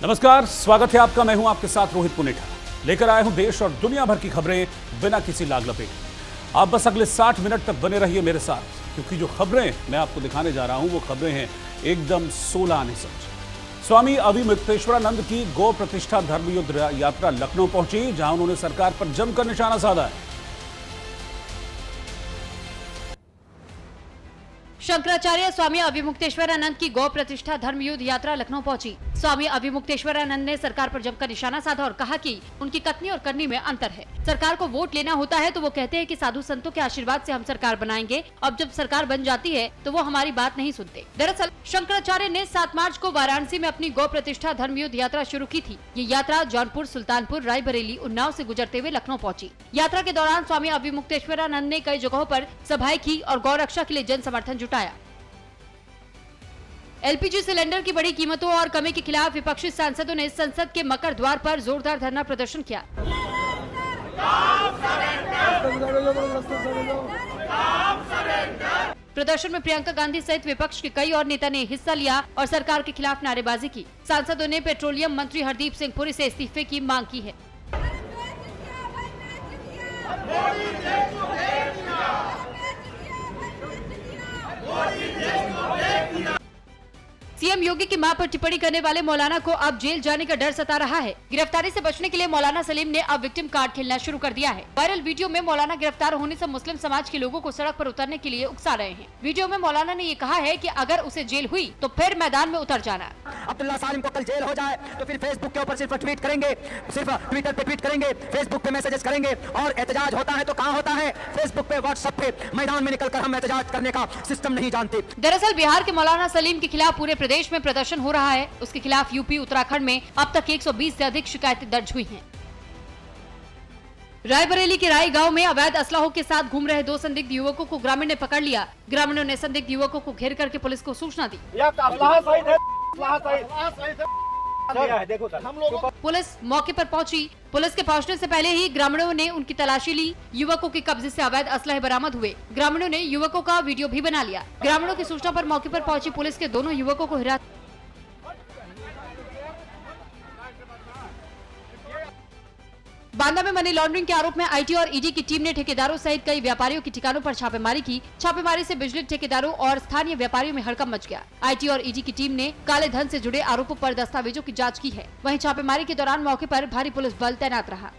नमस्कार, स्वागत है आपका। मैं हूं आपके साथ रोहित पुनेठा। लेकर आया हूं देश और दुनिया भर की खबरें बिना किसी लाग लपेट। आप बस अगले 60 मिनट तक बने रहिए मेरे साथ, क्योंकि जो खबरें मैं आपको दिखाने जा रहा हूं वो खबरें हैं एकदम 16 आने सच। स्वामी अविमुक्तेश्वरानंद की गौ प्रतिष्ठा धर्मयुद्ध यात्रा लखनऊ पहुंची, जहां उन्होंने सरकार पर जमकर निशाना साधा है। शंकराचार्य स्वामी अविमुक्तेश्वरानंद की गौ प्रतिष्ठा धर्मयुद्ध यात्रा लखनऊ पहुंची। स्वामी अविमुक्तेश्वरानंद ने सरकार पर जमकर निशाना साधा और कहा कि उनकी कथनी और करनी में अंतर है। सरकार को वोट लेना होता है तो वो कहते हैं कि साधु संतों के आशीर्वाद से हम सरकार बनाएंगे। अब जब सरकार बन जाती है तो वो हमारी बात नहीं सुनते। दरअसल शंकराचार्य ने 7 मार्च को वाराणसी में अपनी गौ प्रतिष्ठा धर्मयुद्ध यात्रा शुरू की थी। ये यात्रा जौनपुर, सुल्तानपुर, रायबरेली, उन्नाव से गुजरते हुए लखनऊ पहुंची। यात्रा के दौरान स्वामी अविमुक्तेश्वरानंद ने कई जगहों पर सभाएं की और गौ रक्षा के लिए जन समर्थन जुटाया। एलपीजी सिलेंडर की बढ़ी कीमतों और कमी के खिलाफ विपक्षी सांसदों ने संसद के मकर द्वार पर जोरदार धरना प्रदर्शन किया। प्रदर्शन में प्रियंका गांधी सहित विपक्ष के कई और नेता ने हिस्सा लिया और सरकार के खिलाफ नारेबाजी की। सांसदों ने पेट्रोलियम मंत्री हरदीप सिंह पुरी से इस्तीफे की मांग की है। सीएम योगी की मां पर टिप्पणी करने वाले मौलाना को अब जेल जाने का डर सता रहा है। गिरफ्तारी से बचने के लिए मौलाना सलीम ने अब विक्टिम कार्ड खेलना शुरू कर दिया है। वायरल वीडियो में मौलाना गिरफ्तार होने से मुस्लिम समाज के लोगों को सड़क पर उतरने के लिए उकसा रहे हैं। वीडियो में मौलाना ने ये कहा है कि अगर उसे जेल हुई तो फिर मैदान में उतर जाना। अब्दुल्ला सालिम को कल जेल हो जाए तो फिर फेसबुक के ऊपर सिर्फ ट्वीट करेंगे, सिर्फ ट्विटर पे ट्वीट करेंगे, फेसबुक पे मैसेजेस करेंगे और एहतजाज होता है तो कहाँ होता है? फेसबुक पे, व्हाट्सएप पे। मैदान में निकलकर हम एहतजाज करने का सिस्टम नहीं जानते। दरअसल बिहार के मौलाना सलीम के खिलाफ पूरे प्रदेश में प्रदर्शन हो रहा है। उसके खिलाफ यूपी, उत्तराखंड में अब तक 120 से अधिक शिकायतें दर्ज हुई हैं। रायबरेली के राय गांव में अवैध असलाहों के साथ घूम रहे 2 संदिग्ध युवकों को ग्रामीण ने पकड़ लिया। ग्रामीणों ने संदिग्ध युवकों को घेर करके पुलिस को सूचना दी। पुलिस मौके पर पहुंची। पुलिस के पहुंचने से पहले ही ग्रामीणों ने उनकी तलाशी ली। युवकों के कब्जे से अवैध असलहे बरामद हुए। ग्रामीणों ने युवकों का वीडियो भी बना लिया। ग्रामीणों की सूचना पर मौके पर पहुंची पुलिस के दोनों युवकों को हिरासत। बांदा में मनी लॉन्ड्रिंग के आरोप में आईटी और ईडी की टीम ने ठेकेदारों सहित कई व्यापारियों के ठिकानों पर छापेमारी की। छापेमारी से बिजली ठेकेदारों और स्थानीय व्यापारियों में हड़कंप मच गया। आईटी और ईडी की टीम ने काले धन से जुड़े आरोपों पर दस्तावेजों की जांच की है। वहीं छापेमारी के दौरान मौके पर भारी पुलिस बल तैनात रहा।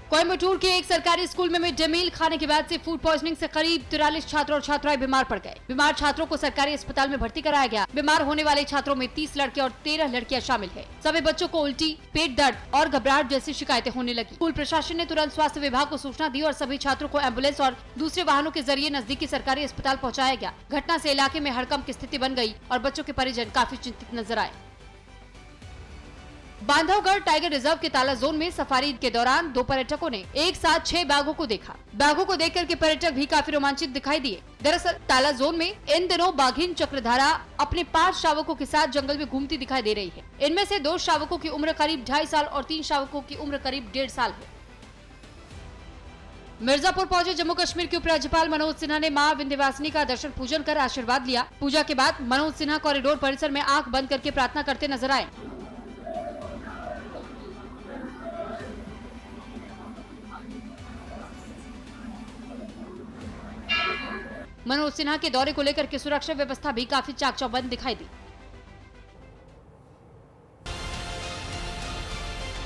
कोयम्बटूर के एक सरकारी स्कूल में मिड डे मील खाने के बाद से फूड पॉइजनिंग से करीब 43 छात्र और छात्राएं बीमार पड़ गए। बीमार छात्रों को सरकारी अस्पताल में भर्ती कराया गया। बीमार होने वाले छात्रों में 30 लड़के और 13 लड़कियां शामिल है। सभी बच्चों को उल्टी, पेट दर्द और घबराहट जैसी शिकायतें होने लगी। स्कूल प्रशासन ने तुरंत स्वास्थ्य विभाग को सूचना दी और सभी छात्रों को एम्बुलेंस और दूसरे वाहनों के जरिए नजदीकी सरकारी अस्पताल पहुँचाया गया। घटना से इलाके में हड़कंप की स्थिति बन गयी और बच्चों के परिजन काफी चिंतित नजर आए। बांधवगढ़ टाइगर रिजर्व के ताला जोन में सफारी के दौरान 2 पर्यटकों ने एक साथ 6 बाघों को देखा। बाघों को देखकर के पर्यटक भी काफी रोमांचित दिखाई दिए। दरअसल ताला जोन में इन दिनों बाघिन चक्रधारा अपने 5 शावकों के साथ जंगल में घूमती दिखाई दे रही है। इनमें से 2 शावकों की उम्र करीब 2.5 साल और 3 शावकों की उम्र करीब 1.5 साल है। मिर्जापुर पहुंचे जम्मू कश्मीर के उपराज्यपाल मनोज सिन्हा ने मां विंध्यवासिनी का दर्शन पूजन कर आशीर्वाद लिया। पूजा के बाद मनोज सिन्हा कॉरिडोर परिसर में आंख बंद करके प्रार्थना करते नजर आए। मनोज सिन्हा के दौरे को लेकर के सुरक्षा व्यवस्था भी काफी चाक चौबंद दिखाई दी।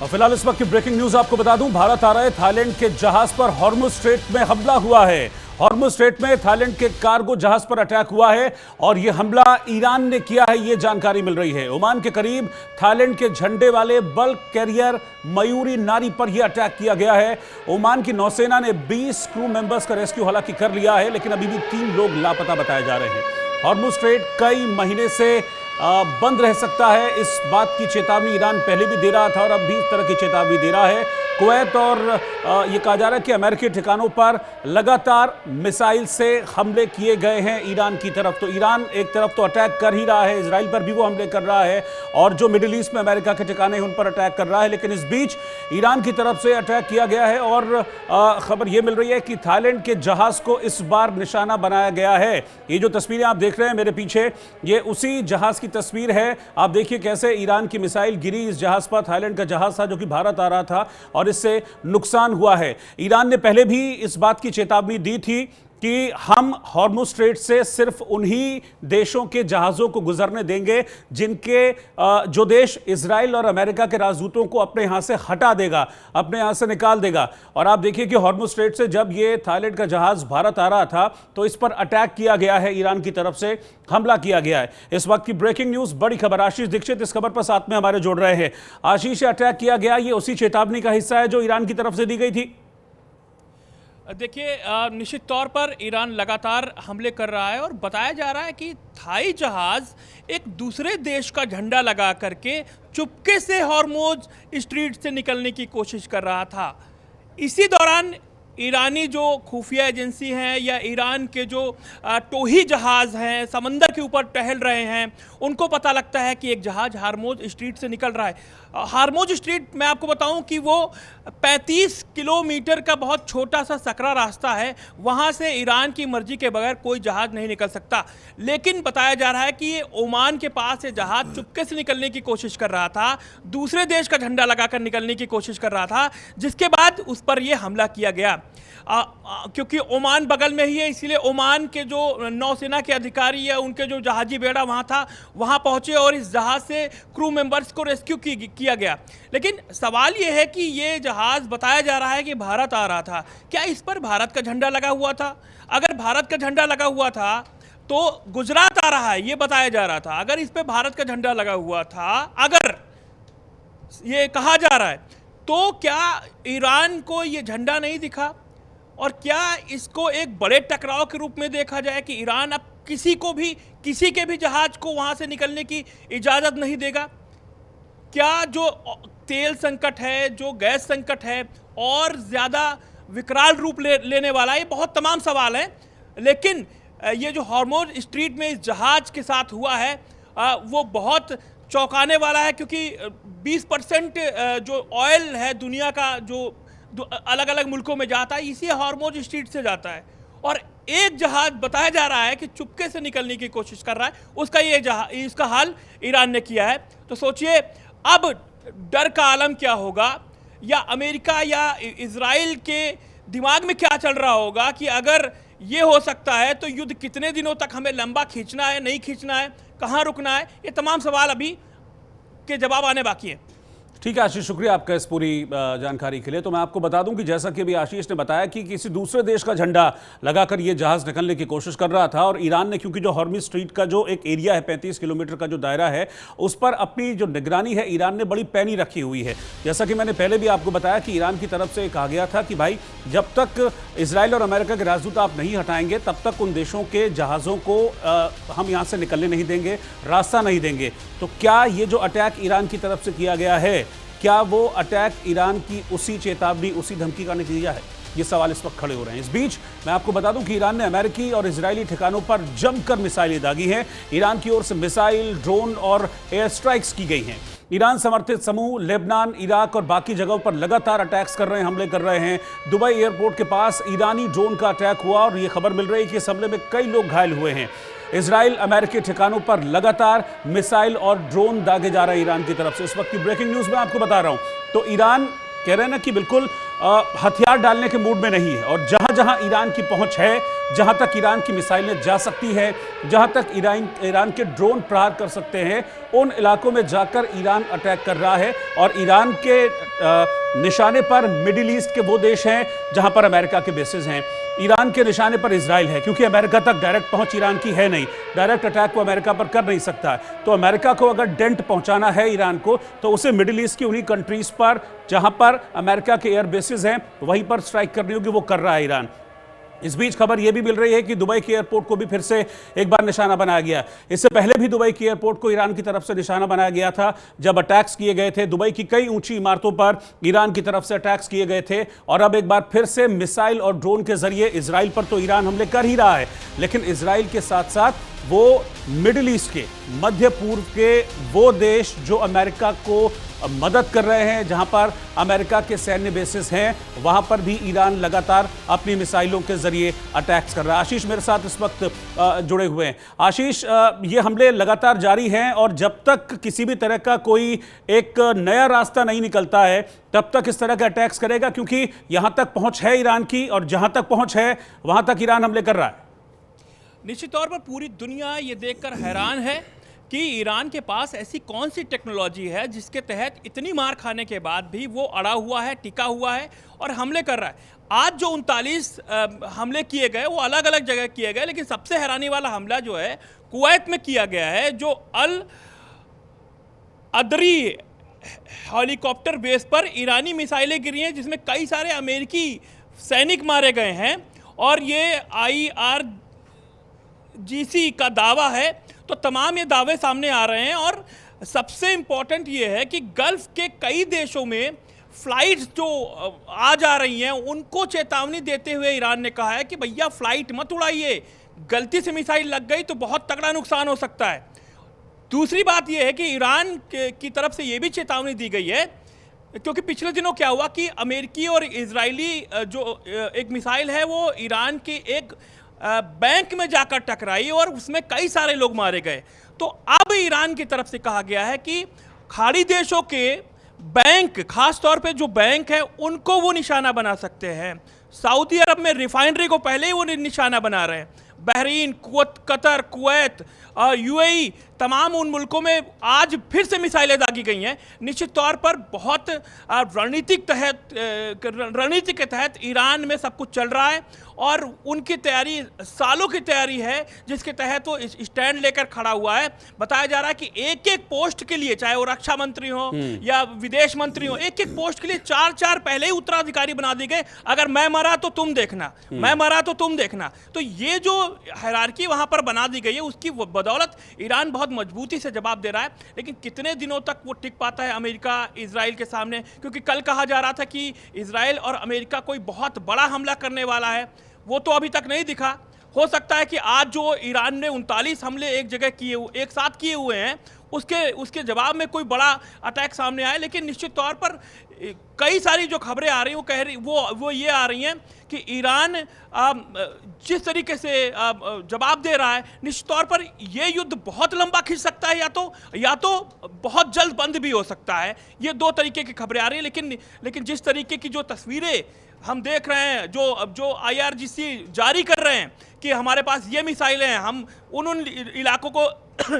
और फिलहाल इस वक्त की ब्रेकिंग न्यूज आपको बता दूं, भारत आ रहे थाईलैंड के जहाज पर हॉर्मुज स्ट्रेट में हमला हुआ है। हॉर्मुज स्ट्रेट में थाईलैंड के कार्गो जहाज पर अटैक हुआ है और यह हमला ईरान ने किया है, यह जानकारी मिल रही है। ओमान के करीब थाईलैंड के झंडे वाले बल्क कैरियर मयूरी नारी पर यह अटैक किया गया है। ओमान की नौसेना ने 20 क्रू मेंबर्स का रेस्क्यू हालांकि कर लिया है, लेकिन अभी भी 3 लोग लापता बताए जा रहे हैं। हॉर्मुज स्ट्रेट कई महीने से बंद रह सकता है, इस बात की चेतावनी ईरान पहले भी दे रहा था और अब भी इस तरह की चेतावनी दे रहा है। कुवैत और ये कहा जा रहा है कि अमेरिकी ठिकानों पर लगातार मिसाइल से हमले किए गए हैं ईरान की तरफ। तो ईरान एक तरफ तो अटैक कर ही रहा है, इजराइल पर भी वो हमले कर रहा है और जो मिडिल ईस्ट में अमेरिका के ठिकाने हैं उन पर अटैक कर रहा है। लेकिन इस बीच ईरान की तरफ से अटैक किया गया है और खबर ये मिल रही है कि थाईलैंड के जहाज को इस बार निशाना बनाया गया है। ये जो तस्वीरें आप देख रहे हैं मेरे पीछे, ये उसी जहाज की तस्वीर है। आप देखिए कैसे ईरान की मिसाइल गिरी इस जहाज पर। थाईलैंड का जहाज था जो कि भारत आ रहा था और इससे नुकसान हुआ है। ईरान ने पहले भी इस बात की चेतावनी दी थी कि हम हॉर्मुज स्ट्रेट से सिर्फ उन्हीं देशों के जहाज़ों को गुजरने देंगे जिनके जो देश इजराइल और अमेरिका के राजदूतों को अपने यहाँ से हटा देगा, अपने यहाँ से निकाल देगा। और आप देखिए कि हॉर्मुज स्ट्रेट से जब ये थाईलैंड का जहाज़ भारत आ रहा था तो इस पर अटैक किया गया है, ईरान की तरफ से हमला किया गया है। इस वक्त की ब्रेकिंग न्यूज़, बड़ी खबर। आशीष दीक्षित इस खबर पर साथ में हमारे जुड़ रहे हैं। आशीष, अटैक किया गया, ये उसी चेतावनी का हिस्सा है जो ईरान की तरफ से दी गई थी? देखिए, निश्चित तौर पर ईरान लगातार हमले कर रहा है और बताया जा रहा है कि थाई जहाज एक दूसरे देश का झंडा लगा करके चुपके से हॉर्मुज स्ट्रीट से निकलने की कोशिश कर रहा था। इसी दौरान ईरानी जो खुफिया एजेंसी हैं या ईरान के जो टोही जहाज़ हैं, समंदर के ऊपर टहल रहे हैं, उनको पता लगता है कि एक जहाज़ हार्मुज स्ट्रीट से निकल रहा है। हार्मुज स्ट्रीट, मैं आपको बताऊं कि वो 35 किलोमीटर का बहुत छोटा सा सकरा रास्ता है। वहाँ से ईरान की मर्जी के बगैर कोई जहाज़ नहीं निकल सकता। लेकिन बताया जा रहा है कि ये ओमान के पास ये जहाज़ चुपके से निकलने की कोशिश कर रहा था, दूसरे देश का झंडा लगाकर निकलने की कोशिश कर रहा था, जिसके बाद उस पर यह हमला किया गया। क्योंकि ओमान बगल में ही है, इसलिए ओमान के जो नौसेना के अधिकारी या उनके जो जहाजी बेड़ा वहाँ था, वहाँ पहुँचे और इस जहाज़ से क्रू मेंबर्स को रेस्क्यू किया गया। लेकिन सवाल ये है कि ये जहाज़ बताया जा रहा है कि भारत आ रहा था, क्या इस पर भारत का झंडा लगा हुआ था? अगर भारत का झंडा लगा हुआ था तो गुजरात आ रहा है, ये बताया जा रहा था। अगर इस पर भारत का झंडा लगा हुआ था, अगर ये कहा जा रहा है, तो क्या ईरान को ये झंडा नहीं दिखा? और क्या इसको एक बड़े टकराव के रूप में देखा जाए कि ईरान अब किसी के भी जहाज को वहां से निकलने की इजाज़त नहीं देगा? क्या जो तेल संकट है, जो गैस संकट है, और ज़्यादा विकराल रूप लेने वाला है? ये बहुत तमाम सवाल हैं। लेकिन ये जो हॉर्मुज स्ट्रीट में इस जहाज के साथ हुआ है वो बहुत चौंकाने वाला है, क्योंकि 20% जो ऑयल है दुनिया का, जो अलग अलग मुल्कों में जाता है, इसी हॉर्मुज स्ट्रीट से जाता है। और एक जहाज बताया जा रहा है कि चुपके से निकलने की कोशिश कर रहा है, इसका हाल ईरान ने किया है। तो सोचिए अब डर का आलम क्या होगा, या अमेरिका या इजराइल के दिमाग में क्या चल रहा होगा कि अगर ये हो सकता है तो युद्ध कितने दिनों तक हमें लंबा खींचना है, नहीं खींचना है, कहाँ रुकना है? ये तमाम सवाल अभी के जवाब आने बाकी हैं। ठीक है आशीष, शुक्रिया आपका इस पूरी जानकारी के लिए। तो मैं आपको बता दूं कि जैसा कि अभी आशीष ने बताया कि किसी दूसरे देश का झंडा लगाकर ये जहाज निकलने की कोशिश कर रहा था, और ईरान ने, क्योंकि जो हॉर्मुज स्ट्रीट का जो एक एरिया है, 35 किलोमीटर का जो दायरा है, उस पर अपनी जो निगरानी है ईरान ने बड़ी पैनी रखी हुई है। जैसा कि मैंने पहले भी आपको बताया कि ईरान की तरफ से कहा गया था कि भाई जब तक इजराइल और अमेरिका के राजदूत आप नहीं हटाएंगे तब तक उन देशों के जहाज़ों को हम यहाँ से निकलने नहीं देंगे, रास्ता नहीं देंगे। तो क्या ये जो अटैक ईरान की तरफ से किया गया है, क्या वो अटैक ईरान की उसी चेतावनी, उसी धमकी का नतीजा है? ये सवाल इस वक्त खड़े हो रहे हैं। इस बीच मैं आपको बता दूं कि ईरान ने अमेरिकी और इजरायली ठिकानों पर जमकर मिसाइलें दागी हैं। ईरान की ओर से मिसाइल, ड्रोन और एयर स्ट्राइक्स की गई हैं। ईरान समर्थित समूह लेबनान, इराक और बाकी जगहों पर लगातार अटैक्स कर रहे हैं, हमले कर रहे हैं। दुबई एयरपोर्ट के पास ईरानी ड्रोन का अटैक हुआ और ये खबर मिल रही है कि इस हमले में कई लोग घायल हुए हैं। इजराइल, अमेरिकी ठिकानों पर लगातार मिसाइल और ड्रोन दागे जा रहे हैं ईरान की तरफ से। इस वक्त की ब्रेकिंग न्यूज़ में आपको बता रहा हूं, तो ईरान कह रहे हैं ना कि बिल्कुल हथियार डालने के मूड में नहीं है, और जहां जहां ईरान की पहुंच है, जहां तक ईरान की मिसाइलें जा सकती है, जहां तक ईरान के ड्रोन प्रहार कर सकते हैं, उन इलाकों में जाकर ईरान अटैक कर रहा है। और ईरान के निशाने पर मिडिल ईस्ट के वो देश हैं जहां पर अमेरिका के बेसेस हैं। ईरान के निशाने पर इजराइल है, क्योंकि अमेरिका तक डायरेक्ट पहुंच ईरान की है नहीं, डायरेक्ट अटैक वो अमेरिका पर कर नहीं सकता है। तो अमेरिका को अगर डेंट पहुंचाना है ईरान को, तो उसे मिडिल ईस्ट की उन्हीं कंट्रीज पर जहां पर अमेरिका के एयर बेसेस हैं वहीं पर स्ट्राइक करनी होगी। वो कर रहा है ईरान। इस बीच खबर यह भी मिल रही है कि दुबई के एयरपोर्ट को भी फिर से एक बार निशाना बनाया गया। इससे पहले भी दुबई के एयरपोर्ट को ईरान की तरफ से निशाना बनाया गया था जब अटैक्स किए गए थे। दुबई की कई ऊंची इमारतों पर ईरान की तरफ से अटैक्स किए गए थे और अब एक बार फिर से मिसाइल और ड्रोन के जरिए इजराइल पर तो ईरान हमले कर ही रहा है, लेकिन इजराइल के साथ साथ वो मिडिल ईस्ट के, मध्य पूर्व के वो देश जो अमेरिका को मदद कर रहे हैं, जहां पर अमेरिका के सैन्य बेसिस हैं, वहां पर भी ईरान लगातार अपनी मिसाइलों के जरिए अटैक्स कर रहा है। आशीष मेरे साथ इस वक्त जुड़े हुए हैं। आशीष, ये हमले लगातार जारी हैं और जब तक किसी भी तरह का कोई एक नया रास्ता नहीं निकलता है तब तक इस तरह के अटैक्स करेगा, क्योंकि यहां तक पहुंच है ईरान की और जहां तक पहुंच है वहां तक ईरान हमले कर रहा है। निश्चित तौर पर पूरी दुनिया ये देखकर हैरान है कि ईरान के पास ऐसी कौन सी टेक्नोलॉजी है जिसके तहत इतनी मार खाने के बाद भी वो अड़ा हुआ है, टिका हुआ है और हमले कर रहा है। आज जो 39 हमले किए गए वो अलग अलग जगह किए गए, लेकिन सबसे हैरानी वाला हमला जो है कुवैत में किया गया है, जो अल अदरी हेलीकॉप्टर बेस पर ईरानी मिसाइलें गिरी हैं जिसमें कई सारे अमेरिकी सैनिक मारे गए हैं और ये IRGC का दावा है। तो तमाम ये दावे सामने आ रहे हैं और सबसे इम्पॉर्टेंट ये है कि गल्फ के कई देशों में फ्लाइट्स जो आ जा रही हैं उनको चेतावनी देते हुए ईरान ने कहा है कि भैया फ्लाइट मत उड़ाइए, गलती से मिसाइल लग गई तो बहुत तगड़ा नुकसान हो सकता है। दूसरी बात यह है कि ईरान की तरफ से ये भी चेतावनी दी गई है, क्योंकि पिछले दिनों क्या हुआ कि अमेरिकी और इजरायली जो एक मिसाइल है वो ईरान के एक बैंक में जाकर टकराई और उसमें कई सारे लोग मारे गए। तो अब ईरान की तरफ से कहा गया है कि खाड़ी देशों के बैंक, खास तौर पे जो बैंक है उनको वो निशाना बना सकते हैं। सऊदी अरब में रिफाइनरी को पहले ही वो निशाना बना रहे हैं। बहरीन, कतर, कुवैत, UAE, तमाम उन मुल्कों में आज फिर से मिसाइलें दागी गई हैं। निश्चित तौर पर बहुत रणनीति के तहत ईरान में सब कुछ चल रहा है और उनकी तैयारी सालों की तैयारी है जिसके तहत वो स्टैंड लेकर खड़ा हुआ है। बताया जा रहा है कि एक एक पोस्ट के लिए, चाहे वो रक्षा मंत्री हो या विदेश मंत्री हो, एक एक पोस्ट के लिए 4 पहले ही उत्तराधिकारी बना दिए गए। अगर मैं मरा तो तुम देखना, मैं मरा तो तुम देखना। तो ये जो हायरार्की वहां पर बना दी गई है उसकी बदौलत ईरान बहुत मजबूती से जवाब दे रहा है। लेकिन कितने दिनों तक वो टिक पाता है अमेरिका इजराइल के सामने, क्योंकि कल कहा जा रहा था कि इजराइल और अमेरिका कोई बहुत बड़ा हमला करने वाला है, वो तो अभी तक नहीं दिखा। हो सकता है कि आज जो ईरान ने 39 हमले एक साथ किए हुए हैं उसके जवाब में कोई बड़ा अटैक सामने आए। लेकिन निश्चित तौर पर कई सारी जो खबरें आ रही हैं वो ये आ रही हैं कि ईरान जिस तरीके से जवाब दे रहा है, निश्चित तौर पर ये युद्ध बहुत लंबा खिंच सकता है या तो बहुत जल्द बंद भी हो सकता है। ये दो तरीके की खबरें आ रही हैं। लेकिन जिस तरीके की जो तस्वीरें हम देख रहे हैं, जो IRGC जारी कर रहे हैं कि हमारे पास ये मिसाइलें हैं, हम उन इलाकों को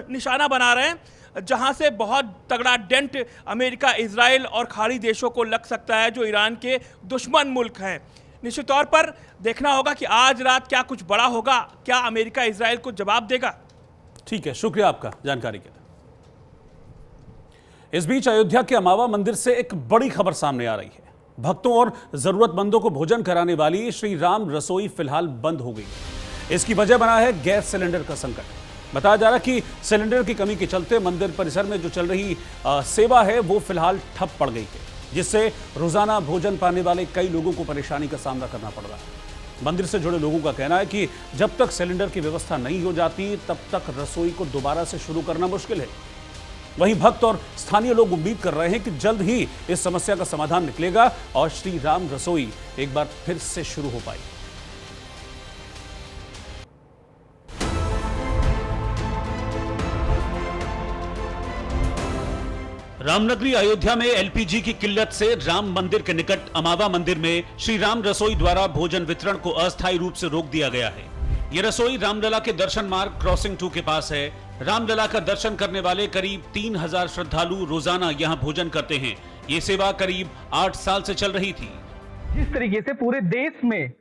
निशाना बना रहे हैं जहां से बहुत तगड़ा डेंट अमेरिका, इजराइल और खाड़ी देशों को लग सकता है जो ईरान के दुश्मन मुल्क हैं। निश्चित तौर पर देखना होगा कि आज रात क्या कुछ बड़ा होगा, क्या अमेरिका इजराइल को जवाब देगा। ठीक है, शुक्रिया आपका जानकारी के लिए। इस बीच अयोध्या के अमावा मंदिर से एक बड़ी खबर सामने आ रही है। भक्तों और जरूरतमंदों को भोजन कराने वाली श्री राम रसोई फिलहाल बंद हो गई। इसकी वजह बना है गैस सिलेंडर का संकट। बताया जा रहा है कि सिलेंडर की कमी के चलते मंदिर परिसर में जो चल रही सेवा है वो फिलहाल ठप पड़ गई है, जिससे रोजाना भोजन पाने वाले कई लोगों को परेशानी का सामना करना पड़ रहा है। मंदिर से जुड़े लोगों का कहना है कि जब तक सिलेंडर की व्यवस्था नहीं हो जाती तब तक रसोई को दोबारा से शुरू करना मुश्किल है। वहीं भक्त और स्थानीय लोग उम्मीद कर रहे हैं कि जल्द ही इस समस्या का समाधान निकलेगा और श्री राम रसोई एक बार फिर से शुरू हो पाएगी। रामनगरी अयोध्या में LPG की किल्लत से राम मंदिर के निकट अमावा मंदिर में श्री राम रसोई द्वारा भोजन वितरण को अस्थायी रूप से रोक दिया गया है। ये रसोई रामलला के दर्शन मार्ग क्रॉसिंग 2 के पास है। रामलला का दर्शन करने वाले करीब 3000 श्रद्धालु रोजाना यहाँ भोजन करते हैं। ये सेवा करीब 8 साल से चल रही थी। जिस तरीके से पूरे देश में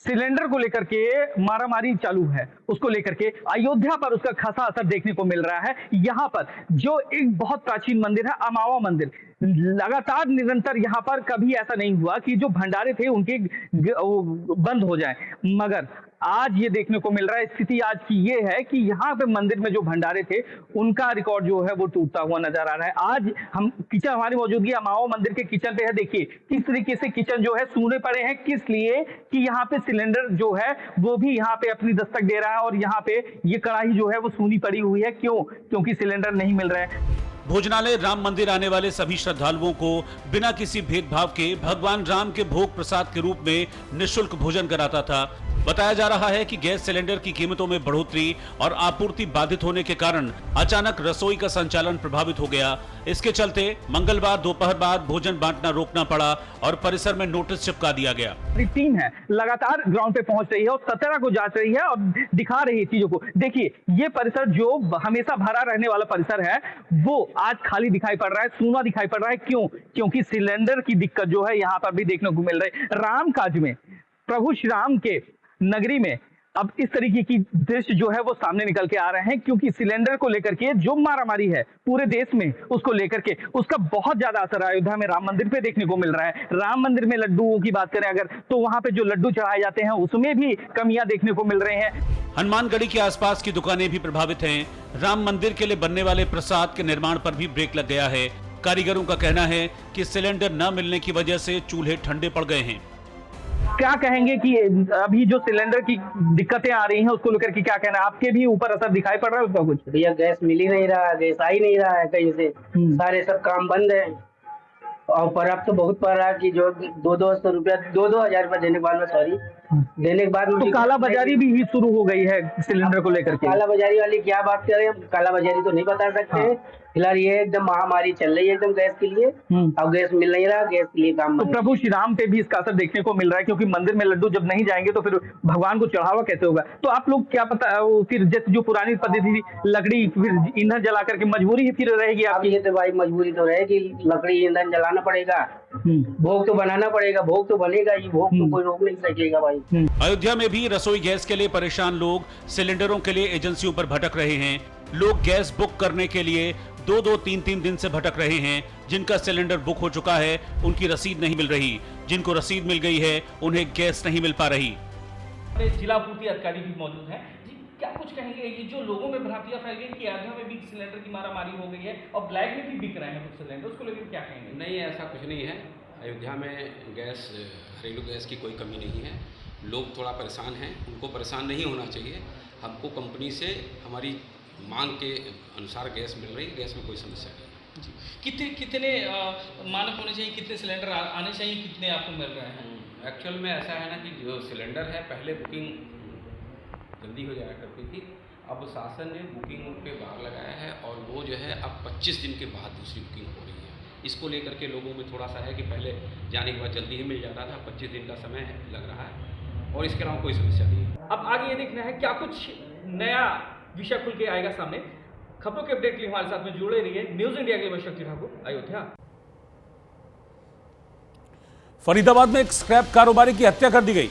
सिलेंडर को लेकर के मारामारी चालू है, उसको लेकर के अयोध्या पर उसका खासा असर देखने को मिल रहा है। यहाँ पर जो एक बहुत प्राचीन मंदिर है अमावा मंदिर, लगातार निरंतर यहाँ पर कभी ऐसा नहीं हुआ कि जो भंडारे थे उनके बंद हो जाए, मगर आज ये देखने को मिल रहा है, स्थिति आज की ये है कि यहाँ पे मंदिर में जो भंडारे थे उनका रिकॉर्ड जो है वो टूटता हुआ नजर आ रहा है। आज हम किचन, हमारी मौजूदगी अमाओ मंदिर के किचन पे है। देखिए किस तरीके से किचन जो है सूने पड़े हैं, किस लिए कि यहाँ पे सिलेंडर जो है वो भी यहाँ पे अपनी दस्तक दे रहा है और यहाँ पे ये कढ़ाई जो है वो सूनी पड़ी हुई है। क्यों? क्योंकि सिलेंडर नहीं मिल रहा है। भोजनालय राम मंदिर आने वाले सभी श्रद्धालुओं को बिना किसी भेदभाव के भगवान राम के भोग प्रसाद के रूप में निःशुल्क भोजन कराता था। बताया जा रहा है कि गैस सिलेंडर की कीमतों में बढ़ोतरी और आपूर्ति बाधित होने के कारण अचानक रसोई का संचालन प्रभावित हो गया। इसके चलते मंगलवार दोपहर बाद भोजन बांटना रोकना पड़ा और परिसर में नोटिस चिपका दिया गया। टीम है लगातार ग्राउंड पे पहुंच रही है और सत्रह को जांच रही है और दिखा रही है चीजों को। देखिए ये परिसर जो हमेशा भरा रहने वाला परिसर है वो आज खाली दिखाई पड़ रहा है, सूना दिखाई पड़ रहा है। क्यों? क्योंकि सिलेंडर की दिक्कत जो है यहाँ पर भी देखने को मिल रही है। राम काज में, प्रभु श्री राम के नगरी में अब इस तरीके की दृश्य जो है वो सामने निकल के आ रहे हैं, क्योंकि सिलेंडर को लेकर के जो मारामारी है पूरे देश में उसको लेकर के उसका बहुत ज्यादा असर अयोध्या में राम मंदिर पे देखने को मिल रहा है। राम मंदिर में लड्डुओं की बात करें अगर, तो वहां पे जो लड्डू चढ़ाए जाते हैं उसमें भी कमियां देखने को मिल रहे हैं। हनुमानगढ़ी के आसपास की दुकानें भी प्रभावित हैं। राम मंदिर के लिए बनने वाले प्रसाद के निर्माण पर भी ब्रेक लग गया है। कारीगरों का कहना है कि सिलेंडर न मिलने की वजह से चूल्हे ठंडे पड़ गए हैं। क्या कहेंगे कि अभी जो सिलेंडर की दिक्कतें आ रही हैं उसको लेकर के क्या कहना है? आपके भी ऊपर असर दिखाई पड़ रहा है उसका कुछ? भैया गैस मिल ही नहीं रहा, गैस आ ही नहीं रहा है कहीं से, सारे सब काम बंद है। और पर अब तो बहुत पड़ रहा है कि जो 200 रुपया 2-2 हजार देने के बाद में, सॉरी देने के बाद तो काला बाजारी भी शुरू हो गई है सिलेंडर को लेकर के। काला बाजारी वाली क्या बात कर रहे हैं? काला बाजारी तो नहीं बता सकते हैं। फिलहाल ये एकदम महामारी चल रही है एकदम गैस के लिए। अब गैस मिल नहीं रहा, गैस के लिए काम। तो प्रभु श्री राम पे भी इसका असर देखने को मिल रहा है, क्योंकि मंदिर में लड्डू जब नहीं जाएंगे तो फिर भगवान को चढ़ावा कैसे होगा? तो आप लोग क्या पता फिर जैसे जो पुरानी पद्धति थी लकड़ी फिर ईंधन जला करके मजबूरी ही फिर रहेगी आपकी? ये तो भाई मजबूरी तो रहेगी, लकड़ी ईंधन जलाना पड़ेगा, भोग तो बनाना पड़ेगा, भोग तो बनेगा ही, भोग तो कोई रोक नहीं सकेगा भाई। अयोध्या में भी रसोई गैस के लिए परेशान लोग सिलेंडरों के लिए एजेंसियों पर भटक रहे हैं। लोग गैस बुक करने के लिए 2-2, 3-3 दिन से भटक रहे हैं। जिनका सिलेंडर बुक हो चुका है उनकी रसीद नहीं मिल रही, जिनको रसीद मिल गई है उन्हें गैस नहीं मिल पा रही। जिला पूर्ति अधिकारी भी मौजूद हैं। जी क्या कुछ कहेंगे, ये जो लोगों में भ्रांतियां फैल गई कि अयोध्या में भी सिलेंडर की मारामारी हो गई है और ब्लैक में भी बिक रहे हैं कुछ सिलेंडर, उसको लेकर क्या कहेंगे? नहीं, ऐसा कुछ नहीं है। अयोध्या में गैस, घरेलू गैस की कोई कमी नहीं है। लोग थोड़ा परेशान हैं, उनको परेशान नहीं होना चाहिए। हमको कंपनी से हमारी मांग के अनुसार गैस मिल रही है, गैस में कोई समस्या नहीं। जी कितने मानक होने चाहिए, कितने सिलेंडर आने चाहिए, कितने आपको मिल रहे हैं? एक्चुअल में ऐसा है ना कि जो सिलेंडर है पहले बुकिंग जल्दी हो जाया करती थी, अब शासन ने बुकिंग पे भाग लगाया है और वो जो है अब 25 दिन के बाद दूसरी बुकिंग हो रही है। इसको लेकर के लोगों में थोड़ा सा है कि पहले जाने के बाद जल्दी ही मिल जाता था, 25 दिन का समय लग रहा है और इसके अलावा कोई समस्या नहीं है। अब आगे ये देखना है क्या कुछ नया विषय खुल के आएगा सामने। खबरों के अपडेट के लिए हमारे साथ में जुड़े रहिए। न्यूज इंडिया के लिए शक्ति ठाकुर, अयोध्या। फरीदाबाद में एक स्क्रैप कारोबारी की हत्या कर दी गई।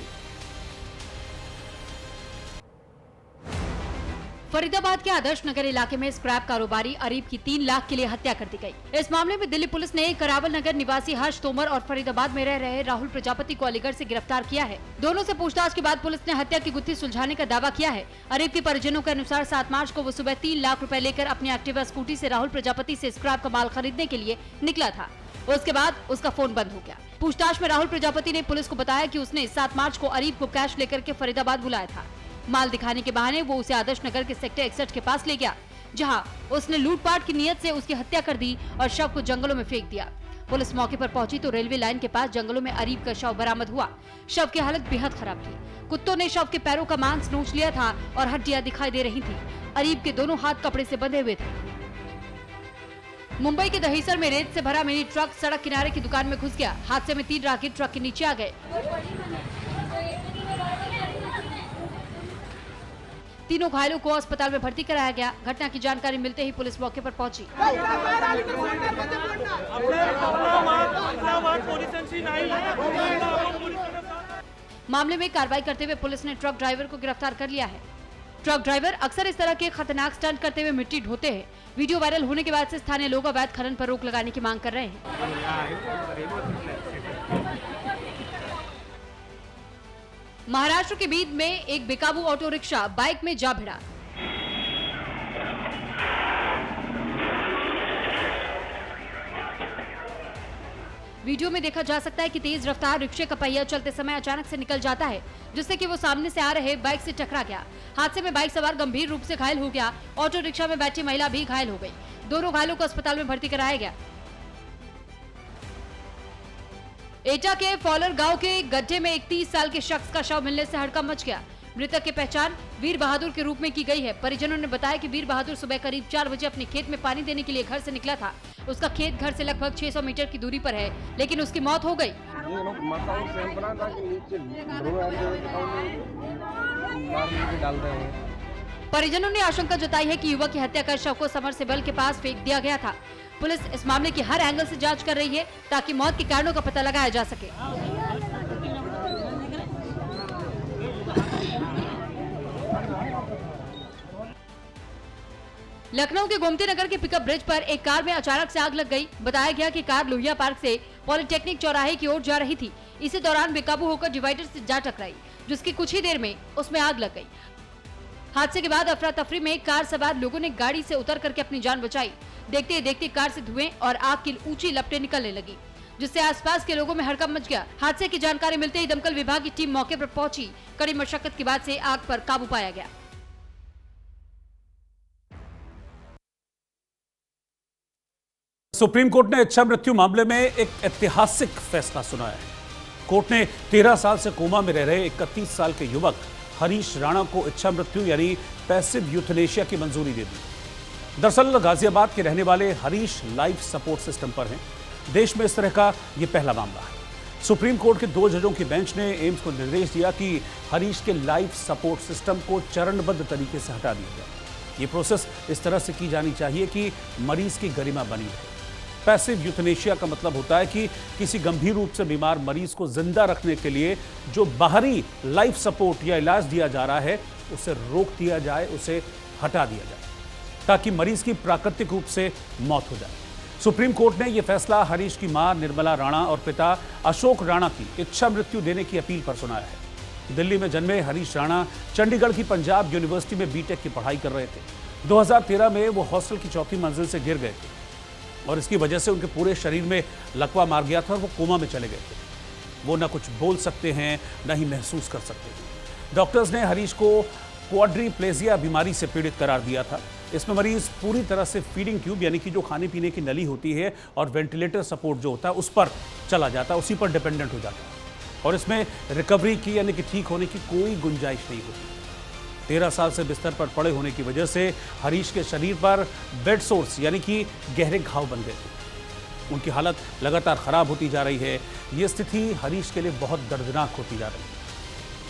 फरीदाबाद के आदर्श नगर इलाके में स्क्रैप कारोबारी अरीब की 3 लाख के लिए हत्या कर दी गई। इस मामले में दिल्ली पुलिस ने करावल नगर निवासी हर्ष तोमर और फरीदाबाद में रह रहे राहुल प्रजापति को अलीगढ़ से गिरफ्तार किया है। दोनों से पूछताछ के बाद पुलिस ने हत्या की गुत्थी सुलझाने का दावा किया है। अरीब के परिजनों के अनुसार 7 मार्च को वो सुबह 3 लाख रुपए लेकर अपनी एक्टिवा स्कूटी से राहुल प्रजापति से स्क्रैप का माल खरीदने के लिए निकला था। उसके बाद उसका फोन बंद हो गया। पूछताछ में राहुल प्रजापति ने पुलिस को बताया कि उसने 7 मार्च को अरीब को कैश लेकर के फरीदाबाद बुलाया था। माल दिखाने के बहाने वो उसे आदर्श नगर के सेक्टर 61 के पास ले गया, जहां उसने लूटपाट की नियत से उसकी हत्या कर दी और शव को जंगलों में फेंक दिया। पुलिस मौके पर पहुंची तो रेलवे लाइन के पास जंगलों में अरीब का शव बरामद हुआ। शव की हालत बेहद खराब थी। कुत्तों ने शव के पैरों का मांस नोच लिया था और हड्डियां दिखाई दे रही थी। अरीब के दोनों हाथ कपड़े से बंधे हुए थे। मुंबई के दहीसर में रेत से भरा मिनी ट्रक सड़क किनारे की दुकान में घुस गया। हादसे में 3 राहगीर ट्रक के नीचे आ गए। तीनों घायलों को अस्पताल में भर्ती कराया गया। घटना की जानकारी मिलते ही पुलिस मौके पर पहुंची। मामले में कार्रवाई करते हुए पुलिस ने ट्रक ड्राइवर को गिरफ्तार कर लिया है। ट्रक ड्राइवर अक्सर इस तरह के खतरनाक स्टंट करते हुए मिट्टी ढोते हैं। वीडियो वायरल होने के बाद से स्थानीय लोग अवैध खनन पर रोक लगाने की मांग कर रहे हैं। महाराष्ट्र के बीद में एक बेकाबू ऑटो रिक्शा बाइक में जा भिड़ा। वीडियो में देखा जा सकता है कि तेज रफ्तार रिक्शे का पहिया चलते समय अचानक से निकल जाता है, जिससे कि वो सामने से आ रहे बाइक से टकरा गया। हादसे में बाइक सवार गंभीर रूप से घायल हो गया। ऑटो रिक्शा में बैठी महिला भी घायल हो गई। दोनों घायलों को अस्पताल में भर्ती कराया गया। एटा के फॉलर गांव के गड्ढे में एक 30 साल के शख्स का शव मिलने से हड़कंप मच गया। मृतक की पहचान वीर बहादुर के रूप में की गई है। परिजनों ने बताया कि वीर बहादुर सुबह करीब 4 बजे अपने खेत में पानी देने के लिए घर से निकला था। उसका खेत घर से लगभग 600 मीटर की दूरी पर है, लेकिन उसकी मौत हो गई। परिजनों ने आशंका जताई है कि युवक की हत्या कर शव को समरसेबल के पास फेंक दिया गया था। पुलिस इस मामले की हर एंगल से जांच कर रही है ताकि मौत के कारणों का पता लगाया जा सके। लखनऊ के गोमती नगर के पिकअप ब्रिज पर एक कार में अचानक से आग लग गई। बताया गया कि कार लोहिया पार्क से पॉलिटेक्निक चौराहे की ओर जा रही थी। इसी दौरान बेकाबू होकर डिवाइडर से जा टकराई, जिसकी कुछ ही देर में उसमें आग लग गई। हादसे के बाद अफरा तफरी में कार सवार लोगों ने गाड़ी से उतर करके अपनी जान बचाई। देखते ही देखते कार से धुएं और आग की ऊंची लपटें निकलने लगी, जिससे आसपास के लोगों में हड़कंप मच गया। हादसे की जानकारी मिलते ही दमकल विभाग की टीम मौके पर पहुंची। कड़ी मशक्कत के बाद से आग पर काबू पाया गया। सुप्रीम कोर्ट ने इच्छा मृत्यु मामले में एक ऐतिहासिक फैसला सुनाया है। कोर्ट ने 13 साल से कोमा में रह रहे 31 साल के युवक हरीश राणा को इच्छा मृत्यु यानी पैसिव यूथनेशिया की मंजूरी दे दी। दरअसल गाजियाबाद के रहने वाले हरीश लाइफ सपोर्ट सिस्टम पर हैं। देश में इस तरह का यह पहला मामला है। सुप्रीम कोर्ट के 2 जजों की बेंच ने एम्स को निर्देश दिया कि हरीश के लाइफ सपोर्ट सिस्टम को चरणबद्ध तरीके से हटा दिया जाए। ये प्रोसेस इस तरह से की जानी चाहिए कि मरीज की गरिमा बनी रहे। पैसिव यूथनेशिया का मतलब होता है कि किसी गंभीर रूप से बीमार मरीज को जिंदा रखने के लिए जो बाहरी लाइफ सपोर्ट या इलाज दिया जा रहा है उसे रोक दिया जाए, उसे हटा दिया जाए, ताकि मरीज की प्राकृतिक रूप से मौत हो जाए। सुप्रीम कोर्ट ने यह फैसला हरीश की मां निर्मला राणा और पिता अशोक राणा की इच्छा मृत्यु देने की अपील पर सुनाया है। दिल्ली में जन्मे हरीश राणा चंडीगढ़ की पंजाब यूनिवर्सिटी में बीटेक की पढ़ाई कर रहे थे। 2013 में वो हॉस्टल की 4थी मंजिल से गिर गए थे और इसकी वजह से उनके पूरे शरीर में लकवा मार गया था और वो कोमा में चले गए थे। वो ना कुछ बोल सकते हैं, ना ही महसूस कर सकते हैं। डॉक्टर्स ने हरीश को क्वाड्रीप्लेजिया बीमारी से पीड़ित करार दिया था। इसमें मरीज पूरी तरह से फीडिंग ट्यूब यानी कि जो खाने पीने की नली होती है और वेंटिलेटर सपोर्ट जो होता है उस पर चला जाता है, उसी पर डिपेंडेंट हो जाता है और इसमें रिकवरी की यानी कि ठीक होने की कोई गुंजाइश नहीं होती। 13 साल से बिस्तर पर पड़े होने की वजह से हरीश के शरीर पर बेड सोर्स यानी कि गहरे घाव बन गए थे। उनकी हालत लगातार खराब होती जा रही है। ये स्थिति हरीश के लिए बहुत दर्दनाक होती जा रही है।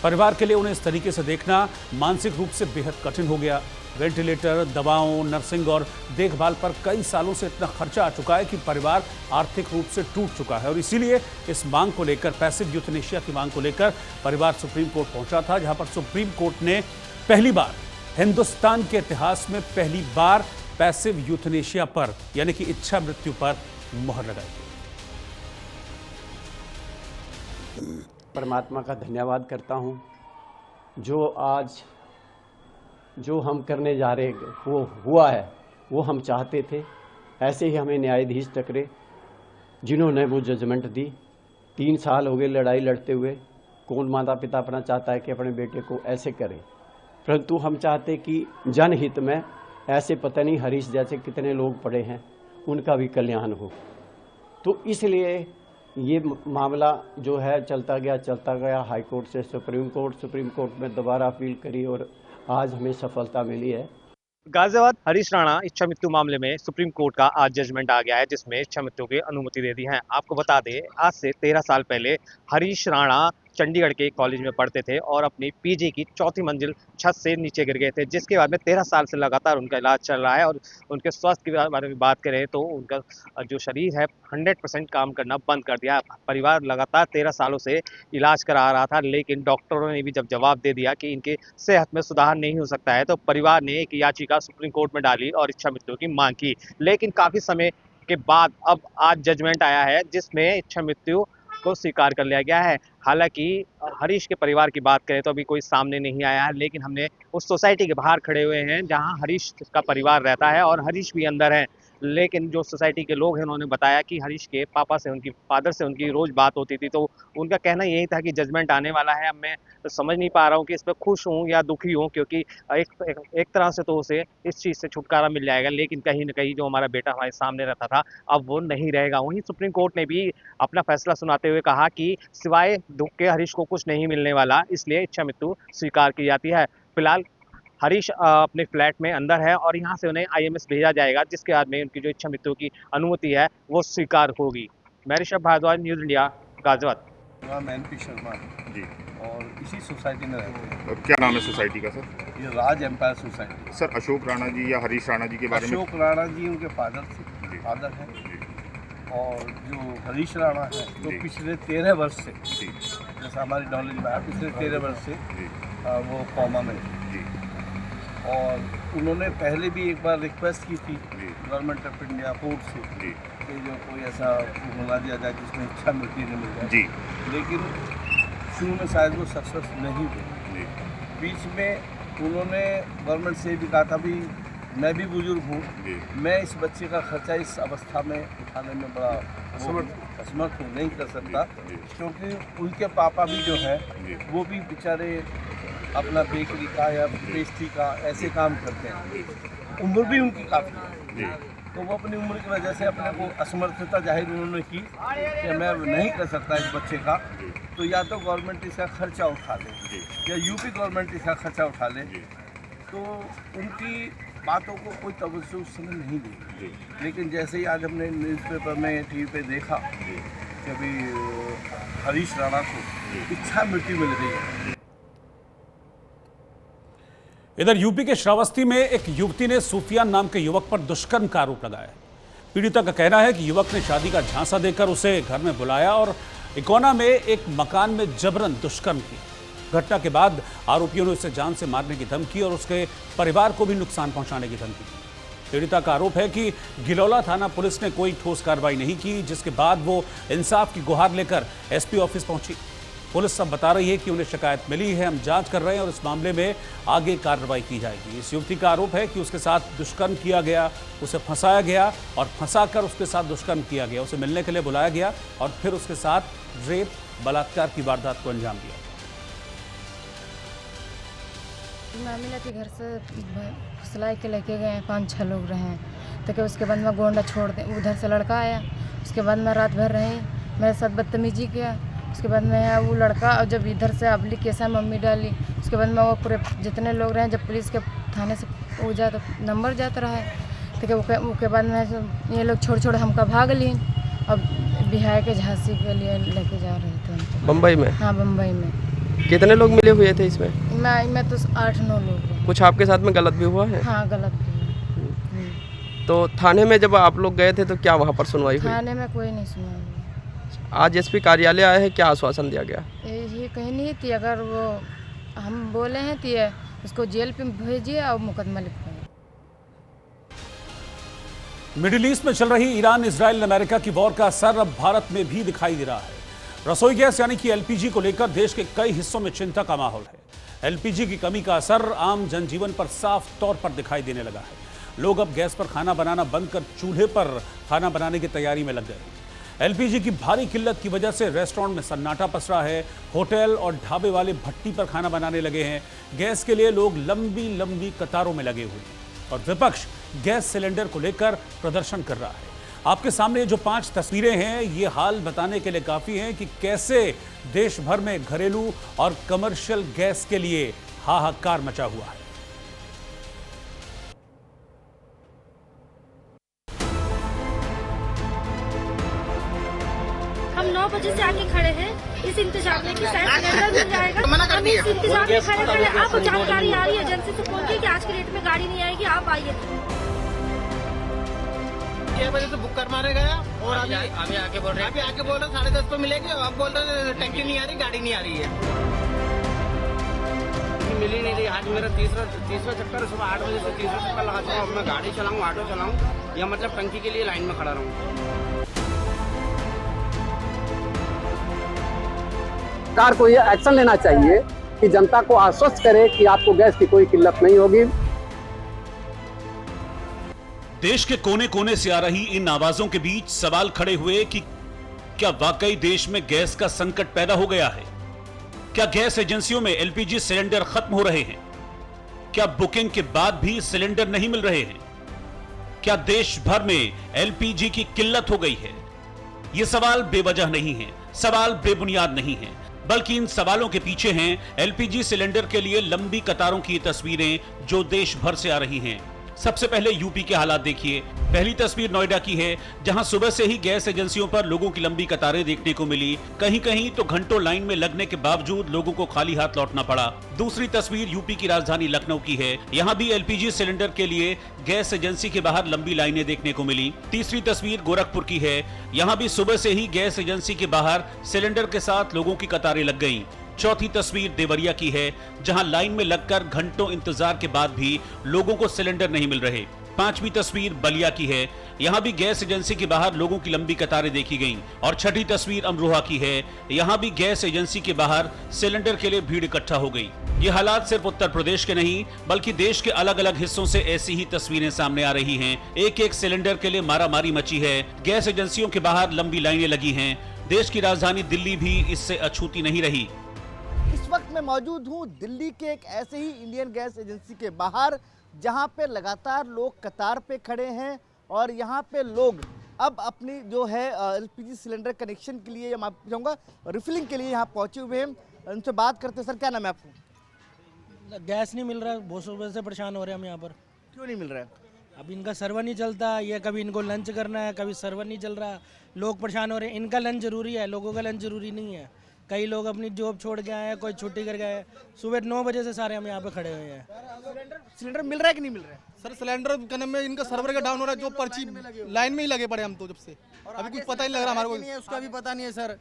परिवार के लिए उन्हें इस तरीके से देखना मानसिक रूप से बेहद कठिन हो गया। वेंटिलेटर, दवाओं, नर्सिंग और देखभाल पर कई सालों से इतना खर्चा आ चुका है कि परिवार आर्थिक रूप से टूट चुका है और इसीलिए इस मांग को लेकर, पैसिव यूथनेशिया की मांग को लेकर परिवार सुप्रीम कोर्ट पहुंचा था, जहां पर सुप्रीम कोर्ट ने पहली बार हिंदुस्तान के इतिहास में पहली बार पैसिव यूथनेशिया पर यानी कि इच्छा मृत्यु पर मोहर लगाई। परमात्मा का धन्यवाद करता हूं जो आज जो हम करने जा रहे वो हुआ है, वो हम चाहते थे। ऐसे ही हमें न्यायाधीश टकरे जिन्होंने वो जजमेंट दी। 3 साल हो गए लड़ाई लड़ते हुए। कौन माता पिता अपना चाहता है कि अपने बेटे को ऐसे करे, परंतु हम चाहते कि जनहित में ऐसे पता नहीं हरीश जैसे कितने लोग पड़े हैं, उनका भी कल्याण हो। तो इसलिए ये मामला जो है चलता गया हाई कोर्ट से सुप्रीम कोर्ट में दोबारा अपील करी और आज हमें सफलता मिली है। गाजियाबाद हरीश राणा इच्छा मृत्यु मामले में सुप्रीम कोर्ट का आज जजमेंट आ गया है, जिसमें इच्छा मृत्यु की अनुमति दे दी है। आपको बता दें, आज से 13 साल पहले हरीश राणा चंडीगढ़ के एक कॉलेज में पढ़ते थे और अपनी पीजी की 4थी मंजिल छत से नीचे गिर गए थे, जिसके बाद में 13 साल से लगातार उनका इलाज चल रहा है। और उनके स्वास्थ्य के बारे में बात करें तो उनका जो शरीर है 100% काम करना बंद कर दिया। परिवार लगातार 13 सालों से इलाज करा रहा था, लेकिन डॉक्टरों ने भी जब जवाब दे दिया कि इनके सेहत में सुधार नहीं हो सकता है, तो परिवार ने एक याचिका सुप्रीम कोर्ट में डाली और इच्छा मृत्यु की मांग की। लेकिन काफ़ी समय के बाद अब आज जजमेंट आया है, जिसमें इच्छा मृत्यु को स्वीकार कर लिया गया है। हालांकि हरीश के परिवार की बात करें तो अभी कोई सामने नहीं आया है, लेकिन हमने उस सोसाइटी के बाहर खड़े हुए हैं जहां हरीश का परिवार रहता है और हरीश भी अंदर है। लेकिन जो सोसाइटी के लोग हैं उन्होंने बताया कि हरीश के पापा से, उनकी फादर से उनकी रोज़ बात होती थी, तो उनका कहना यही था कि जजमेंट आने वाला है। अब मैं समझ नहीं पा रहा हूँ कि इस पर खुश हूँ या दुखी हूँ, क्योंकि एक तरह से तो उसे इस चीज़ से छुटकारा मिल जाएगा, लेकिन कहीं ना कहीं जो हमारा बेटा हमारे सामने रहता था अब वो नहीं रहेगा। वहीं सुप्रीम कोर्ट ने भी अपना फैसला सुनाते हुए कहा कि सिवाय दुख के हरीश को कुछ नहीं मिलने वाला, इसलिए इच्छा मृत्यु स्वीकार की जाती है। फिलहाल हरीश अपने फ्लैट में अंदर है और यहाँ से उन्हें आईएमएस भेजा जाएगा, जिसके बाद में उनकी जो इच्छा मृत्यु की अनुमति है वो स्वीकार होगी। मैं ऋषभ भारद्वाज, न्यूज़ इंडिया, गाजियाबाद। नाम एनपी शर्मा जी, और इसी सोसाइटी में रहते हैं। क्या नाम है सोसाइटी का सर? ये Raj empire society. Sir Ashok Rana ji या हरीश राणा जी के बारे में? अशोक राणा जी उनके फादर हैं, और जो हरीश राणा है तो पिछले 13 वर्ष से, जैसा हमारी नॉलेज में आया, पिछले 13 वर्ष से वो कोमा में जी। और उन्होंने पहले भी एक बार रिक्वेस्ट की थी गवर्नमेंट ऑफ इंडिया कोर्ट से कि जो कोई ऐसा बना दिया जाए जिसमें इच्छा मृत्यु न मिल जाए जी, लेकिन शुरू में शायद वो सक्सेस नहीं हुई। बीच में उन्होंने गवर्नमेंट से भी कहा था भी मैं भी बुजुर्ग हूँ, मैं इस बच्चे का खर्चा इस अवस्था में उठाने में बड़ा असमर्थ हूँ, नहीं कर सकता, क्योंकि उनके पापा भी जो है वो भी बेचारे अपना बेकरी का या पेस्ट्री का ऐसे काम करते हैं, उम्र भी उनकी काफ़ी है, तो वो अपनी उम्र की वजह से अपने को असमर्थता जाहिर उन्होंने की कि मैं नहीं कर सकता इस बच्चे का, तो या तो गवर्नमेंट इसका खर्चा उठा ले या यूपी गवर्नमेंट इसका खर्चा उठा ले। तो उनकी बातों को कोई तवज्जो उस समय नहीं दी, लेकिन जैसे ही आज हमने न्यूज़पेपर में टीवी पे देखा कि अभी हरीश राणा को इच्छा मृत्यु मिल गई है। इधर यूपी के श्रावस्ती में एक युवती ने सूफियान नाम के युवक पर दुष्कर्म का आरोप लगाया। पीड़िता का कहना है कि युवक ने शादी का झांसा देकर उसे घर में बुलाया और इकोना में एक मकान में जबरन दुष्कर्म किया। घटना के बाद आरोपियों ने उसे जान से मारने की धमकी और उसके परिवार को भी नुकसान पहुंचाने की धमकी दी। पीड़िता का आरोप है कि गिलौला थाना पुलिस ने कोई ठोस कार्रवाई नहीं की, जिसके बाद वो इंसाफ की गुहार लेकर एसपी ऑफिस पहुंची। पुलिस सब बता रही है कि उन्हें शिकायत मिली है, हम जांच कर रहे हैं और इस मामले में आगे कार्रवाई की जाएगी। इस युवती का आरोप है कि उसके साथ दुष्कर्म किया गया, उसे फंसाया गया और फंसाकर उसके साथ दुष्कर्म किया गया। उसे मिलने के लिए बुलाया गया और फिर उसके साथ रेप, बलात्कार की वारदात को अंजाम दिया। मामला के घर से फुसला के लेके गए 5-6 लोग रहे, तो कि उसके बाद में गोंडा छोड़ दे, उधर से लड़का आया, उसके बाद में रात भर रही, मेरे साथ बदतमीजी किया। उसके बाद में वो लड़का, और जब इधर से एप्लीकेशन मम्मी डाली, उसके बाद में वो पूरे जितने लोग रहे, जब पुलिस के थाने से वो जाता नंबर जाता रहा है, तो उसके बाद में ये लोग छोड़ हमका भाग ली। अब बिहार के झांसी के लिए लेके जा रहे थे। बम्बई में? हाँ, बम्बई में। कितने लोग मिले हुए थे इसमें? मैं तो 8-9 लोग रहे। कुछ आपके साथ में गलत भी हुआ है? हाँ, गलत भी हुआ। तो थाने में जब आप लोग गए थे तो क्या वहाँ पर सुनवाई हुई? थाने में कोई नहीं सुनवाई। आज एसपी कार्यालय आए हैं, क्या आश्वासन दिया गया? ये कहीं नहीं थी, अगर वो हम बोले हैं तो उसको जेल पे भेजिए और मुकदमा लिखवाइए। मिडिल ईस्ट में चल रही ईरान, इजराइल, अमेरिका की वॉर का असर अब भारत में भी दिखाई दे रहा है। रसोई गैस यानी कि एलपीजी को लेकर देश के कई हिस्सों में चिंता का माहौल है। एलपीजी की कमी का असर आम जनजीवन पर साफ तौर पर दिखाई देने लगा है। लोग अब गैस पर खाना बनाना बंद कर चूल्हे पर खाना बनाने की तैयारी में लग गए। एलपीजी की भारी किल्लत की वजह से रेस्टोरेंट में सन्नाटा पसरा है। होटल और ढाबे वाले भट्टी पर खाना बनाने लगे हैं। गैस के लिए लोग लंबी लंबी कतारों में लगे हुए हैं और विपक्ष गैस सिलेंडर को लेकर प्रदर्शन कर रहा है। आपके सामने जो 5 तस्वीरें हैं, ये हाल बताने के लिए काफ़ी हैं कि कैसे देश भर में घरेलू और कमर्शियल गैस के लिए हाहाकार मचा हुआ है। हम 9 बजे से आके खड़े हैं इस इंतजार चाहते हैं कि शायद सिलेंडर मिल जाएगा। हम इस इंतजार में खड़े खड़े, अब जानकारी आ रही है एजेंसी से फोन की कि आज के डेट में गाड़ी नहीं आएगी, आप आइए। 6 बजे से बुक कर मारे गया और अभी आके बोल रहे हैं 10:30 पे मिलेगी, अब बोल रहे हैं टैक्सी नहीं आ रही, गाड़ी नहीं आ रही है, मिल ही नहीं रही। आज मेरा तीसरा चक्कर है, सुबह 8 बजे से तीसरा चक्कर लगा चुका हूँ। अब मैं गाड़ी चलाऊँ, ऑटो चलाऊँ या मतलब टंकी के लिए लाइन में खड़ा रहूँ। सरकार को ये एक्शन लेना चाहिए कि जनता को आश्वस्त करे कि आपको गैस की कोई किल्लत नहीं होगी। देश के कोने कोने से आ रही इन आवाजों के बीच सवाल खड़े हुए कि क्या वाकई देश में गैस का संकट पैदा हो गया है? क्या गैस एजेंसियों में एलपीजी सिलेंडर खत्म हो रहे हैं? क्या बुकिंग के बाद भी सिलेंडर नहीं मिल रहे हैं? क्या देश भर में एलपीजी की किल्लत हो गई है? ये सवाल बेवजह नहीं है, सवाल बेबुनियाद नहीं है, बल्कि इन सवालों के पीछे हैं एलपीजी सिलेंडर के लिए लंबी कतारों की तस्वीरें जो देश भर से आ रही हैं। सबसे पहले यूपी के हालात देखिए। पहली तस्वीर नोएडा की है, जहां सुबह से ही गैस एजेंसियों पर लोगों की लंबी कतारें देखने को मिली। कहीं कहीं तो घंटों लाइन में लगने के बावजूद लोगों को खाली हाथ लौटना पड़ा। दूसरी तस्वीर यूपी की राजधानी लखनऊ की है। यहां भी एलपीजी सिलेंडर के लिए गैस एजेंसी के बाहर लंबी लाइनें देखने को मिली। तीसरी तस्वीर गोरखपुर की है। यहां भी सुबह से ही गैस एजेंसी के बाहर सिलेंडर के साथ लोगों की कतारें लग गईं। चौथी तस्वीर देवरिया की है, जहां लाइन में लगकर घंटों इंतजार के बाद भी लोगों को सिलेंडर नहीं मिल रहे। पांचवी तस्वीर बलिया की है। यहां भी गैस एजेंसी के बाहर लोगों की लंबी कतारें देखी गईं। और छठी तस्वीर अमरोहा की है। यहां भी गैस एजेंसी के बाहर सिलेंडर के लिए भीड़ इकट्ठा हो गई। ये हालात सिर्फ उत्तर प्रदेश के नहीं, बल्कि देश के अलग अलग हिस्सों से ऐसी ही तस्वीरें सामने आ रही हैं। एक एक सिलेंडर के लिए मारामारी मची है। गैस एजेंसियों के बाहर लंबी लाइनें लगी हैं। देश की राजधानी दिल्ली भी इससे अछूती नहीं रही। इस वक्त मैं मौजूद हूँ दिल्ली के एक ऐसे ही इंडियन गैस एजेंसी के बाहर, जहाँ पे लगातार लोग कतार पे खड़े हैं और यहाँ पे लोग अब अपनी जो है एलपीजी सिलेंडर कनेक्शन के लिए, मैं कहूँगा रिफिलिंग के लिए यहाँ पहुँचे हुए हैं। उनसे बात करते हैं। सर, क्या नाम है आपको? गैस नहीं मिल रहा है, बहुत सुबह से परेशान हो रहे हैं हम यहाँ पर। क्यों नहीं मिल रहा है? अब इनका सर्वर नहीं चलता, ये कभी इनको लंच करना है, कभी सर्वर नहीं चल रहा, लोग परेशान हो रहे हैं। इनका लंच जरूरी है, लोगों का लंच जरूरी नहीं है। कई लोग अपनी जॉब छोड़ के आए हैं, कोई छुट्टी कर गए। सुबह 9 बजे से सारे हम यहाँ पे खड़े हुए हैं। सिलेंडर मिल रहा है कि नहीं मिल रहा है? सर, सिलेंडर करने में इनका सर्वर का डाउन हो रहा है, जो पर्ची लाइन में ही लगे पड़े हम तो जब से, अभी कुछ पता ही लग रहा हमारे को। उसका भी पता नहीं है सर, अब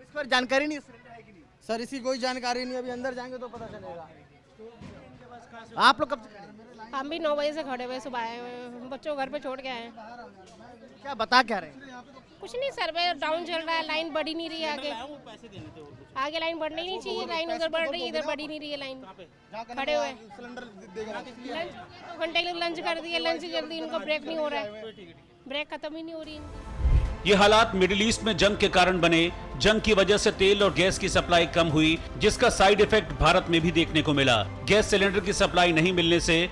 इस पर जानकारी नहीं है कि नहीं? सर, इसकी कोई जानकारी नहीं, अभी अंदर जाएंगे तो पता चलेगा। आप लोग कब से खड़े? हम भी 9 बजे से खड़े हुए, सुबह आए हुए, बच्चों को घर पे छोड़ के आए। क्या बता क्या रहे हैं? कुछ नहीं, सर्वर डाउन चल रहा है, लाइन बढ़ ही नहीं रही है आगे लाइन बढ़नी नहीं चाहिए, लाइन उधर बढ़ रही है, इधर बढ़ ही नहीं रही है लाइन। खड़े हुए 2 घंटे के लिए लंच कर दिए, लंच जल्दी उनका ब्रेक नहीं हो रहा है, ब्रेक खत्म ही नहीं हो रही। ये हालात मिडिल ईस्ट में जंग के कारण बने। जंग की वजह से तेल और गैस की सप्लाई कम हुई, जिसका साइड इफेक्ट भारत में भी देखने को मिला। गैस सिलेंडर की सप्लाई नहीं मिलने से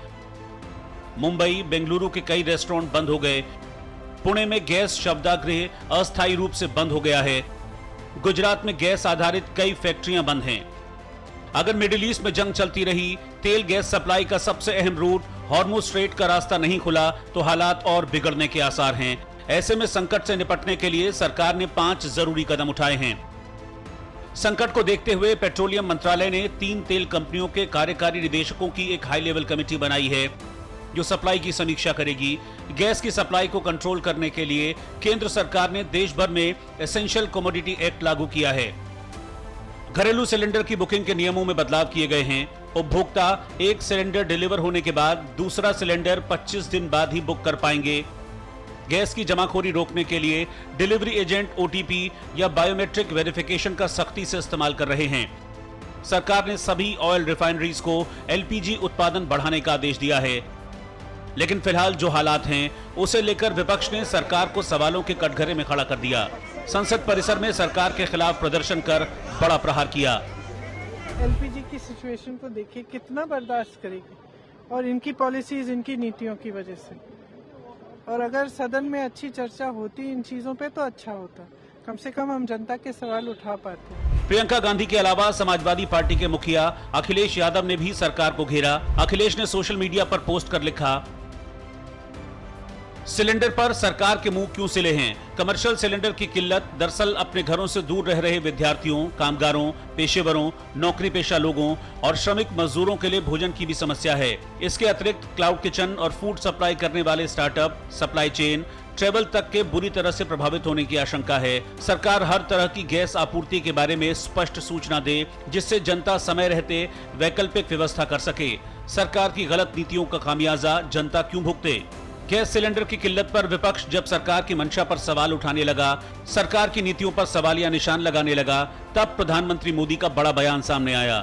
मुंबई, बेंगलुरु के कई रेस्टोरेंट बंद हो गए। पुणे में गैस शवदागृह अस्थायी रूप से बंद हो गया है। गुजरात में गैस आधारित कई फैक्ट्रियां बंद हैं। अगर मिडिल ईस्ट में जंग चलती रही, तेल गैस सप्लाई का सबसे अहम रूट हॉर्मुज स्ट्रेट का रास्ता नहीं खुला, तो हालात और बिगड़ने के आसार हैं। ऐसे में संकट से निपटने के लिए सरकार ने 5 जरूरी कदम उठाए हैं। संकट को देखते हुए पेट्रोलियम मंत्रालय ने 3 तेल कंपनियों के कार्यकारी निदेशकों की एक हाई लेवल कमेटी बनाई है, जो सप्लाई की समीक्षा करेगी। गैस की सप्लाई को कंट्रोल करने के लिए केंद्र सरकार ने देश भर में एसेंशियल कमोडिटी एक्ट लागू किया है। घरेलू सिलेंडर की बुकिंग के नियमों में बदलाव किए गए हैं। उपभोक्ता एक सिलेंडर डिलीवर होने के बाद दूसरा सिलेंडर 25 दिन बाद ही बुक कर पाएंगे। गैस की जमाखोरी रोकने के लिए डिलीवरी एजेंट ओटीपी या बायोमेट्रिक वेरिफिकेशन का सख्ती से इस्तेमाल कर रहे हैं। सरकार ने सभी ऑयल रिफाइनरीज को एलपीजी उत्पादन बढ़ाने का आदेश दिया है। लेकिन फिलहाल जो हालात हैं, उसे लेकर विपक्ष ने सरकार को सवालों के कटघरे में खड़ा कर दिया। संसद परिसर में सरकार के खिलाफ प्रदर्शन कर बड़ा प्रहार किया। एलपीजी की सिचुएशन को देखिए, कितना बर्दाश्त करेगी, और इनकी पॉलिसीज, इनकी नीतियों की वजह से। और अगर सदन में अच्छी चर्चा होती इन चीजों पे तो अच्छा होता, कम से कम हम जनता के सवाल उठा पाते। प्रियंका गांधी के अलावा समाजवादी पार्टी के मुखिया अखिलेश यादव ने भी सरकार को घेरा। अखिलेश ने सोशल मीडिया पर पोस्ट कर लिखा, सिलेंडर पर सरकार के मुंह क्यों सिले हैं? कमर्शियल सिलेंडर की किल्लत दरअसल अपने घरों से दूर रह रहे विद्यार्थियों, कामगारों, पेशेवरों, नौकरी पेशा लोगों और श्रमिक मजदूरों के लिए भोजन की भी समस्या है। इसके अतिरिक्त क्लाउड किचन और फूड सप्लाई करने वाले स्टार्टअप, सप्लाई चेन, ट्रेवल तक के बुरी तरह से प्रभावित होने की आशंका है। सरकार हर तरह की गैस आपूर्ति के बारे में स्पष्ट सूचना दे, जिससे जनता समय रहते वैकल्पिक व्यवस्था कर सके। सरकार की गलत नीतियों का खामियाजा जनता क्यों भुगते? गैस सिलेंडर की किल्लत पर विपक्ष जब सरकार की मंशा पर सवाल उठाने लगा, सरकार की नीतियों पर सवालिया निशान लगाने लगा, तब प्रधानमंत्री मोदी का बड़ा बयान सामने आया।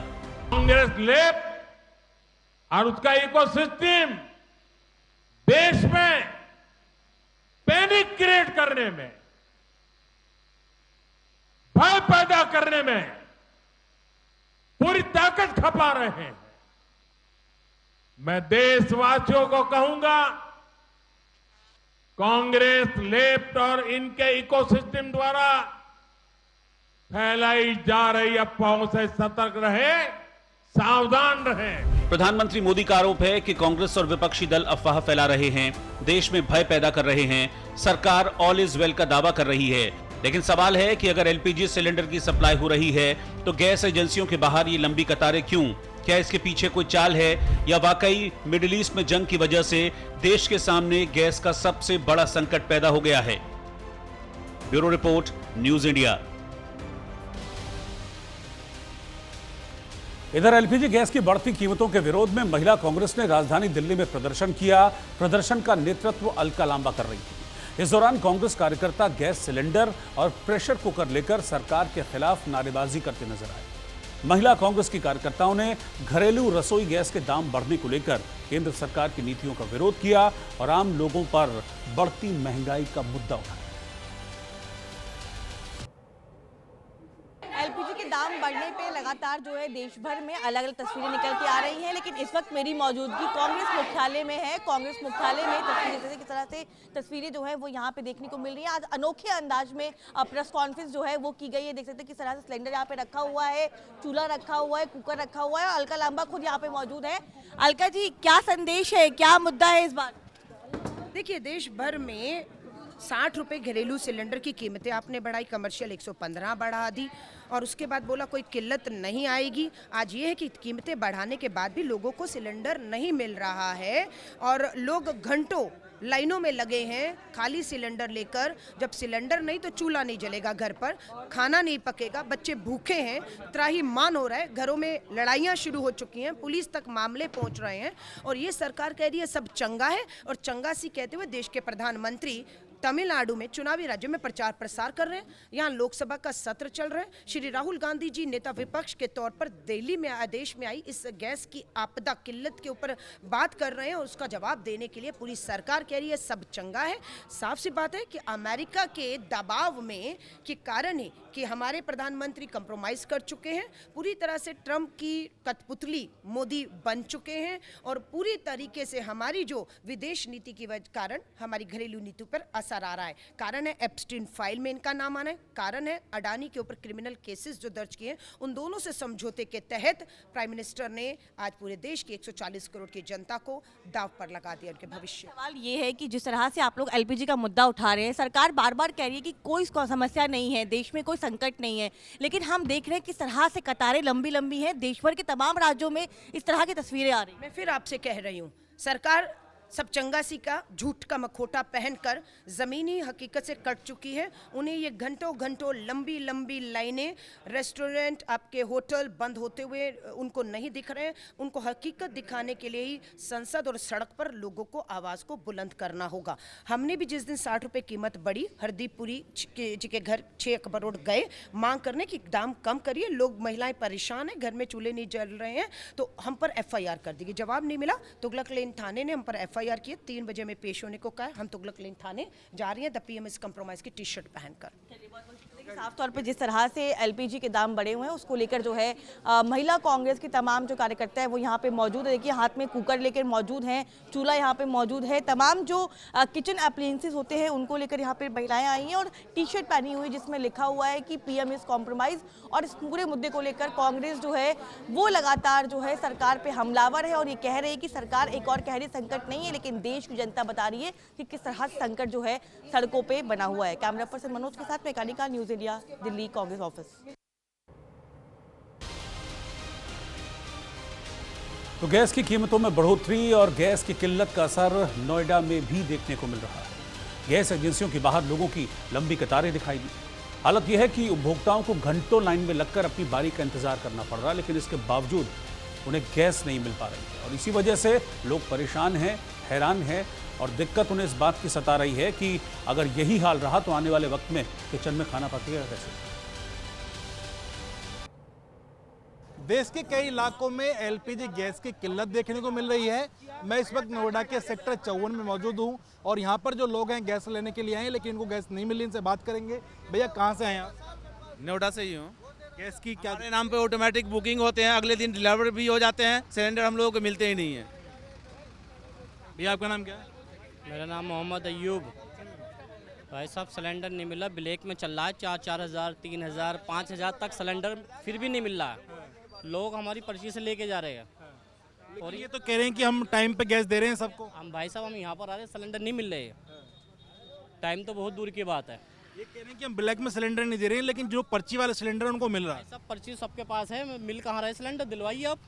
कांग्रेस लेफ्ट और उसका इकोसिस्टम देश में पैनिक क्रिएट करने में, भय पैदा करने में पूरी ताकत खपा रहे हैं। मैं देशवासियों को कहूंगा, कांग्रेस लेफ्ट और इनके इकोसिस्टम द्वारा फैलाई जा रही अफवाहों से सतर्क रहे, सावधान रहे। प्रधानमंत्री मोदी का आरोप है कि कांग्रेस और विपक्षी दल अफवाह फैला रहे हैं, देश में भय पैदा कर रहे हैं। सरकार ऑल इज वेल का दावा कर रही है, लेकिन सवाल है कि अगर एलपीजी सिलेंडर की सप्लाई हो रही है तो गैस एजेंसियों के बाहर ये लंबी कतारें क्यों? क्या इसके पीछे कोई चाल है या वाकई मिडिल ईस्ट में जंग की वजह से देश के सामने गैस का सबसे बड़ा संकट पैदा हो गया है? Bureau report, news India. इधर एलपीजी गैस की बढ़ती कीमतों के विरोध में महिला कांग्रेस ने राजधानी दिल्ली में प्रदर्शन किया। प्रदर्शन का नेतृत्व अलका लांबा कर रही थी। इस दौरान कांग्रेस कार्यकर्ता गैस सिलेंडर और प्रेशर कुकर लेकर सरकार के खिलाफ नारेबाजी करते नजर आए। महिला कांग्रेस की कार्यकर्ताओं ने घरेलू रसोई गैस के दाम बढ़ने को लेकर केंद्र सरकार की नीतियों का विरोध किया और आम लोगों पर बढ़ती महंगाई का मुद्दा उठाया। एलपीजी के दाम बढ़ने पे लगातार जो है देश भर में अलग अलग तस्वीरें निकल के आ रही हैं, लेकिन इस वक्त मेरी मौजूदगी कांग्रेस मुख्यालय में है। कांग्रेस मुख्यालय में तस्वीरें जैसे किस तरह से तस्वीरें जो है वो यहाँ पे देखने को मिल रही है। आज अनोखे अंदाज में प्रेस कॉन्फ्रेंस जो है वो की गई है। देख सकते हैं किस तरह से सिलेंडर यहाँ पे रखा हुआ है, चूल्हा रखा हुआ है, कुकर रखा हुआ है और अलका लांबा खुद यहाँ पे मौजूद है। अलका जी, क्या संदेश है, क्या मुद्दा है इस बार? देखिए, देश भर में 60 रुपए घरेलू सिलेंडर की कीमतें आपने बढ़ाई, कमर्शियल 115 बढ़ा दी और उसके बाद बोला कोई किल्लत नहीं आएगी। आज ये है कि कीमतें बढ़ाने के बाद भी लोगों को सिलेंडर नहीं मिल रहा है और लोग घंटों लाइनों में लगे हैं खाली सिलेंडर लेकर। जब सिलेंडर नहीं तो चूल्हा नहीं जलेगा, घर पर खाना नहीं पकेगा, बच्चे भूखे हैं, त्राहिमाम हो रहा है, घरों में लड़ाइयाँ शुरू हो चुकी हैं, पुलिस तक मामले पहुंच रहे हैं और ये सरकार कह रही है सब चंगा है। और चंगा सी कहते हुए देश के प्रधानमंत्री तमिलनाडु में चुनावी राज्यों में प्रचार प्रसार कर रहे हैं। यहाँ लोकसभा का सत्र चल रहा है। श्री राहुल गांधी जी नेता विपक्ष के तौर पर दिल्ली में आदेश में आई इस गैस की आपदा किल्लत के ऊपर बात कर रहे हैं और उसका जवाब देने के लिए पूरी सरकार कह रही है सब चंगा है। साफ सी बात है कि अमेरिका के दबाव में के कारण ही कि हमारे प्रधानमंत्री कंप्रोमाइज कर चुके हैं, पूरी तरह से ट्रंप की कठपुतली मोदी बन चुके हैं और पूरी तरीके से हमारी जो विदेश नीति की कारण हमारी घरेलू नीति पर असर आ रहा है। कारण है एप्स्टीन फाइल में इनका नाम आना है, कारण है अडानी के ऊपर क्रिमिनल केसेस जो दर्ज किए हैं, उन दोनों से समझौते के तहत प्राइम मिनिस्टर ने आज पूरे देश की 140 करोड़ की जनता को दांव पर लगा दिया उनके भविष्य। सवाल ये है कि जिस तरह से आप लोग एलपीजी का मुद्दा उठा रहे हैं, सरकार बार बार कह रही है कि कोई समस्या नहीं है, देश में कोई संकट नहीं है, लेकिन हम देख रहे हैं किस तरह से कतारें लंबी लंबी हैं, देश भर के तमाम राज्यों में इस तरह की तस्वीरें आ रही हैं। मैं फिर आपसे कह रही हूँ, सरकार सब चंगासी का झूठ का मखोटा पहनकर ज़मीनी हकीकत से कट चुकी है। उन्हें ये घंटों घंटों लंबी लंबी लाइनें, रेस्टोरेंट, आपके होटल बंद होते हुए उनको नहीं दिख रहे हैं। उनको हकीकत दिखाने के लिए ही संसद और सड़क पर लोगों को आवाज़ को बुलंद करना होगा। हमने भी जिस दिन 60 रुपये कीमत बढ़ी, हरदीप पुरी जी के घर 6 अकबर रोड गए मांग करने की दाम कम करिए, लोग महिलाएं परेशान हैं, घर में चूल्हे नहीं जल रहे हैं, तो हम पर FIR कर दी गई। जवाब नहीं मिला। तुगलक लेन थाने ने हम पर FIR किए, 3 बजे में पेश होने को कहा। हम तुगलक लेन थाने जा रही हैं द PM इज कंप्रोमाइज की टी-शर्ट पहनकर। साफ तौर पे जिस तरह से एलपीजी के दाम बढ़े हुए हैं उसको लेकर जो है महिला कांग्रेस के तमाम जो कार्यकर्ता है वो यहाँ पे मौजूद है। देखिए हाथ में कुकर लेकर मौजूद हैं, चूल्हा यहाँ पे मौजूद है, तमाम जो किचन अप्लायंसेस होते हैं उनको लेकर यहाँ पे महिलाएं आई हैं और टी शर्ट पहनी हुई जिसमें लिखा हुआ है कि पीएम इज कॉम्प्रोमाइज। और इस पूरे मुद्दे को लेकर कांग्रेस जो है वो लगातार जो है सरकार पे हमलावर है और ये कह रहे हैं कि सरकार एक और गहरी संकट नहीं है लेकिन देश की जनता बता रही है कि किस तरह संकट जो है सड़कों पे बना हुआ है। कैमरा पर्सन मनोज के साथ मैकानिका, news India, Delhi Congress office. तो गैस की कीमतों में बढ़ोतरी और गैस की किल्लत का असर नोएडा में भी देखने को मिल रहा है। गैस एजेंसियों के बाहर लोगों की लंबी कतारें दिखाई दी। हालत यह है कि उपभोक्ताओं को घंटों लाइन में लगकर अपनी बारी का इंतजार करना पड़ रहा, लेकिन इसके बावजूद उन्हें गैस नहीं मिल पा रही है और इसी वजह से लोग परेशान हैं, हैरान हैं और दिक्कत उन्हें इस बात की सता रही है कि अगर यही हाल रहा तो आने वाले वक्त में किचन में खाना पकेगा कैसे। देश के कई इलाकों में एलपीजी गैस की किल्लत देखने को मिल रही है। मैं इस वक्त नोएडा के सेक्टर 54 में मौजूद हूं और यहां पर जो लोग हैं गैस लेने के लिए आए हैं लेकिन इनको गैस नहीं मिली। इनसे बात करेंगे। भैया कहां से हैं आप? नोएडा से ही हूँ। गैस की क्या हमारे नाम पे ऑटोमेटिक बुकिंग होते हैं, अगले दिन डिलीवर भी हो जाते हैं, सिलेंडर हम लोगों को मिलते ही नहीं है। भैया आपका नाम क्या है? मेरा नाम मोहम्मद अयूब। भाई साहब सिलेंडर नहीं मिला, ब्लैक में चल रहा है 4,000, 3,000, 5,000 तक सिलेंडर फिर भी नहीं मिल रहा है। लोग हमारी पर्ची से लेके जा रहे हैं और ये तो कह रहे हैं कि हम टाइम पे गैस दे रहे हैं सबको। हम भाई साहब हम यहाँ पर आ रहे हैं, सिलेंडर नहीं मिल रहे। टाइम तो बहुत दूर की बात है। ये कह रहे हैं कि हम ब्लैक में सिलेंडर नहीं दे रहे हैं लेकिन जो पर्ची वाले सिलेंडर उनको मिल रहा है। सब पर्ची सबके पास है, मिल कहाँ रहा है सिलेंडर, दिलवाइए आप।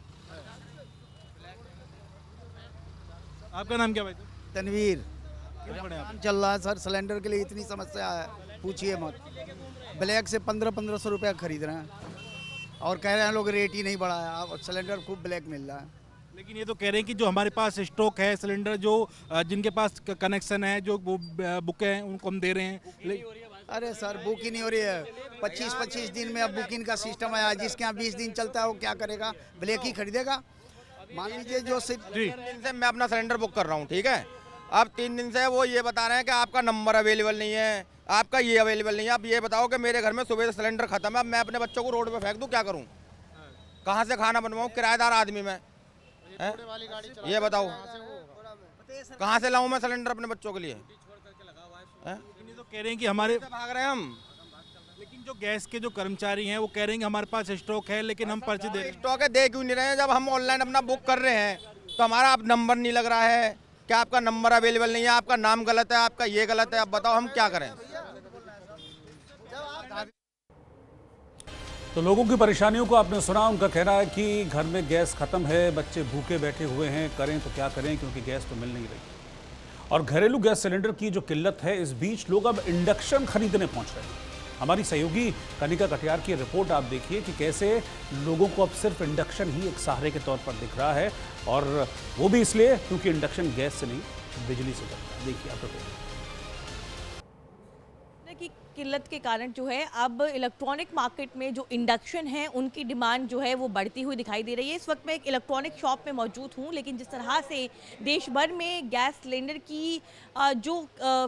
आपका नाम क्या भाई? तनवीर। चल रहा है सर, सिलेंडर के लिए इतनी समस्या है पूछिए मत। ब्लैक से 1500 रुपया खरीद रहे हैं और कह रहे हैं लोग रेट ही नहीं बढ़ाया और सिलेंडर खूब ब्लैक मिल रहा है। लेकिन ये तो कह रहे हैं कि जो हमारे पास स्टॉक है सिलेंडर, जो जिनके पास कनेक्शन है, जो वो बुक है उनको हम दे रहे हैं। अरे सर बुक ही नहीं हो रही है। 25-25 दिन में अब बुकिंग का सिस्टम आया। जिसके यहाँ 20 दिन चलता है वो क्या करेगा? ब्लैक ही खरीदेगा। मान लीजिए जो 3 दिन से मैं अपना सिलेंडर बुक कर रहा हूँ, ठीक है। अब 3 दिन से वो ये बता रहे हैं कि आपका नंबर अवेलेबल नहीं है, आपका ये अवेलेबल नहीं है। अब ये बताओ कि मेरे घर में सुबह से सिलेंडर खत्म है, अब मैं अपने बच्चों को रोड पे फेंक दूं, क्या करूं? कहां से खाना बनवाऊं? किराएदार आदमी मैं, ये बताओ कहां से लाऊं मैं सिलेंडर अपने बच्चों के लिए? तो कह रहे हैं कि हमारे भाग रहे हैं हम। लेकिन जो गैस के जो कर्मचारी हैं वो कह रहे हैं कि हमारे पास स्टॉक है लेकिन हम पर्ची दे। स्टॉक है, दे क्यों नहीं रहे हैं? जब हम ऑनलाइन अपना बुक कर रहे हैं तो हमारा अब नंबर नहीं लग रहा है, क्या आपका नंबर अवेलेबल नहीं है, आपका नाम गलत है, आपका ये गलत है। अब बताओ हम क्या करें? तो लोगों की परेशानियों को आपने सुना। उनका कहना है कि घर में गैस खत्म है, बच्चे भूखे बैठे हुए हैं, करें तो क्या करें क्योंकि गैस तो मिल नहीं रही। और घरेलू गैस सिलेंडर की जो किल्लत है, इस बीच लोग अब इंडक्शन खरीदने पहुंच रहे हैं। हमारी सहयोगी कनिका कटियार की रिपोर्ट आप देखिए कि कैसे लोगों को अब सिर्फ इंडक्शन ही एक सहारे के तौर पर दिख रहा है और वो भी इसलिए क्योंकि इंडक्शन गैस से नहीं बिजली से चलता है। देखिए आप रिपोर्ट। की किल्लत के कारण जो है अब इलेक्ट्रॉनिक मार्केट में जो इंडक्शन है उनकी डिमांड जो है वो बढ़ती हुई दिखाई दे रही है। इस वक्त मैं एक इलेक्ट्रॉनिक शॉप में मौजूद हूँ, लेकिन जिस तरह से देश भर में गैस सिलेंडर की जो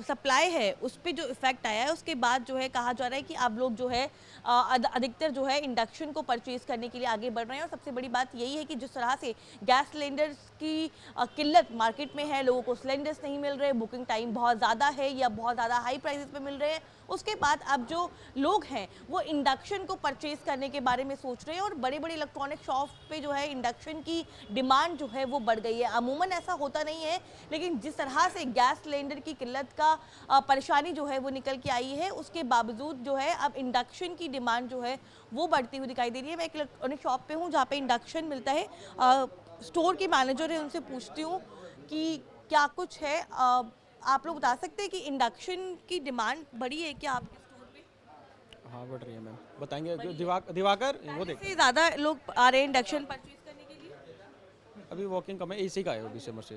सप्लाई है उस पर जो इफेक्ट आया है उसके बाद जो है कहा जा रहा है कि अब लोग जो है अधिकतर जो है इंडक्शन को परचेज करने के लिए आगे बढ़ रहे हैं। और सबसे बड़ी बात यही है कि जिस तरह से गैस सिलेंडर की किल्लत मार्केट में है, लोगों को सिलेंडर्स नहीं मिल रहे, बुकिंग टाइम बहुत ज़्यादा है या बहुत ज़्यादा हाई प्राइसेस पे मिल रहे हैं, उसके बाद अब जो लोग हैं वो इंडक्शन को परचेज करने के बारे में सोच रहे हैं और बड़े बड़े इलेक्ट्रॉनिक शॉप पे जो है इंडक्शन की डिमांड जो है वो बढ़ गई है। अमूमन ऐसा होता नहीं है, लेकिन जिस तरह से गैस सिलेंडर की किल्लत का परेशानी जो है वो निकल के आई है, उसके बावजूद जो है अब इंडक्शन की डिमांड जो है वो बढ़ती हुई दिखाई दे रही है। मैं एक इलेक्ट्रॉनिक शॉप पे हूँ जहाँ पे इंडक्शन मिलता है। स्टोर के मैनेजर है, उनसे पूछती हूँ कि क्या कुछ है। आप लोग बता सकते हैं कि इंडक्शन की डिमांड बढ़ी है क्या आपके स्टोर पे? हाँ बढ़ रही है मैम, बताएंगे। दिवाकर वो देखिए ज़्यादा लोग आ रहे हैं इंडक्शन परचेज करने के लिए। अभी वॉकिंग कम है, एसी का है वो दिसंबर से।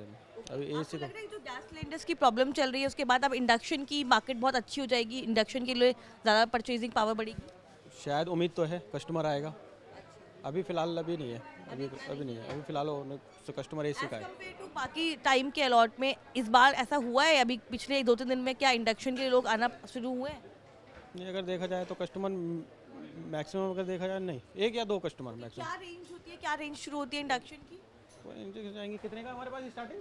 अभी एसी का जो गैस सिलेंडर्स की प्रॉब्लम चल रही है उसके बाद अब इंडक्शन की मार्केट बहुत अच्छी हो जाएगी, इंडक्शन के लिए ज़्यादा परचेजिंग पावर बढ़ेगी शायद, उम्मीद तो है कस्टमर आएगा। अभी फिलहाल अभी नहीं है, अभी नहीं है, अभी फिलहाल कस्टमर एसी का है। बाकी टाइम के अलॉट में इस बार ऐसा हुआ है अभी पिछले 2-3 दिन में क्या इंडक्शन के लोग आना शुरू हुए हैं? ये अगर देखा जाए तो कस्टमर मैक्सिमम अगर देखा जाए नहीं, 1 या 2 कस्टमर मैक्सिमम। क्या रेंज होती है, क्या रेंज शुरू होती है इंडक्शन की? तो जाएंगे कितने का हमारे पास स्टार्टिंग?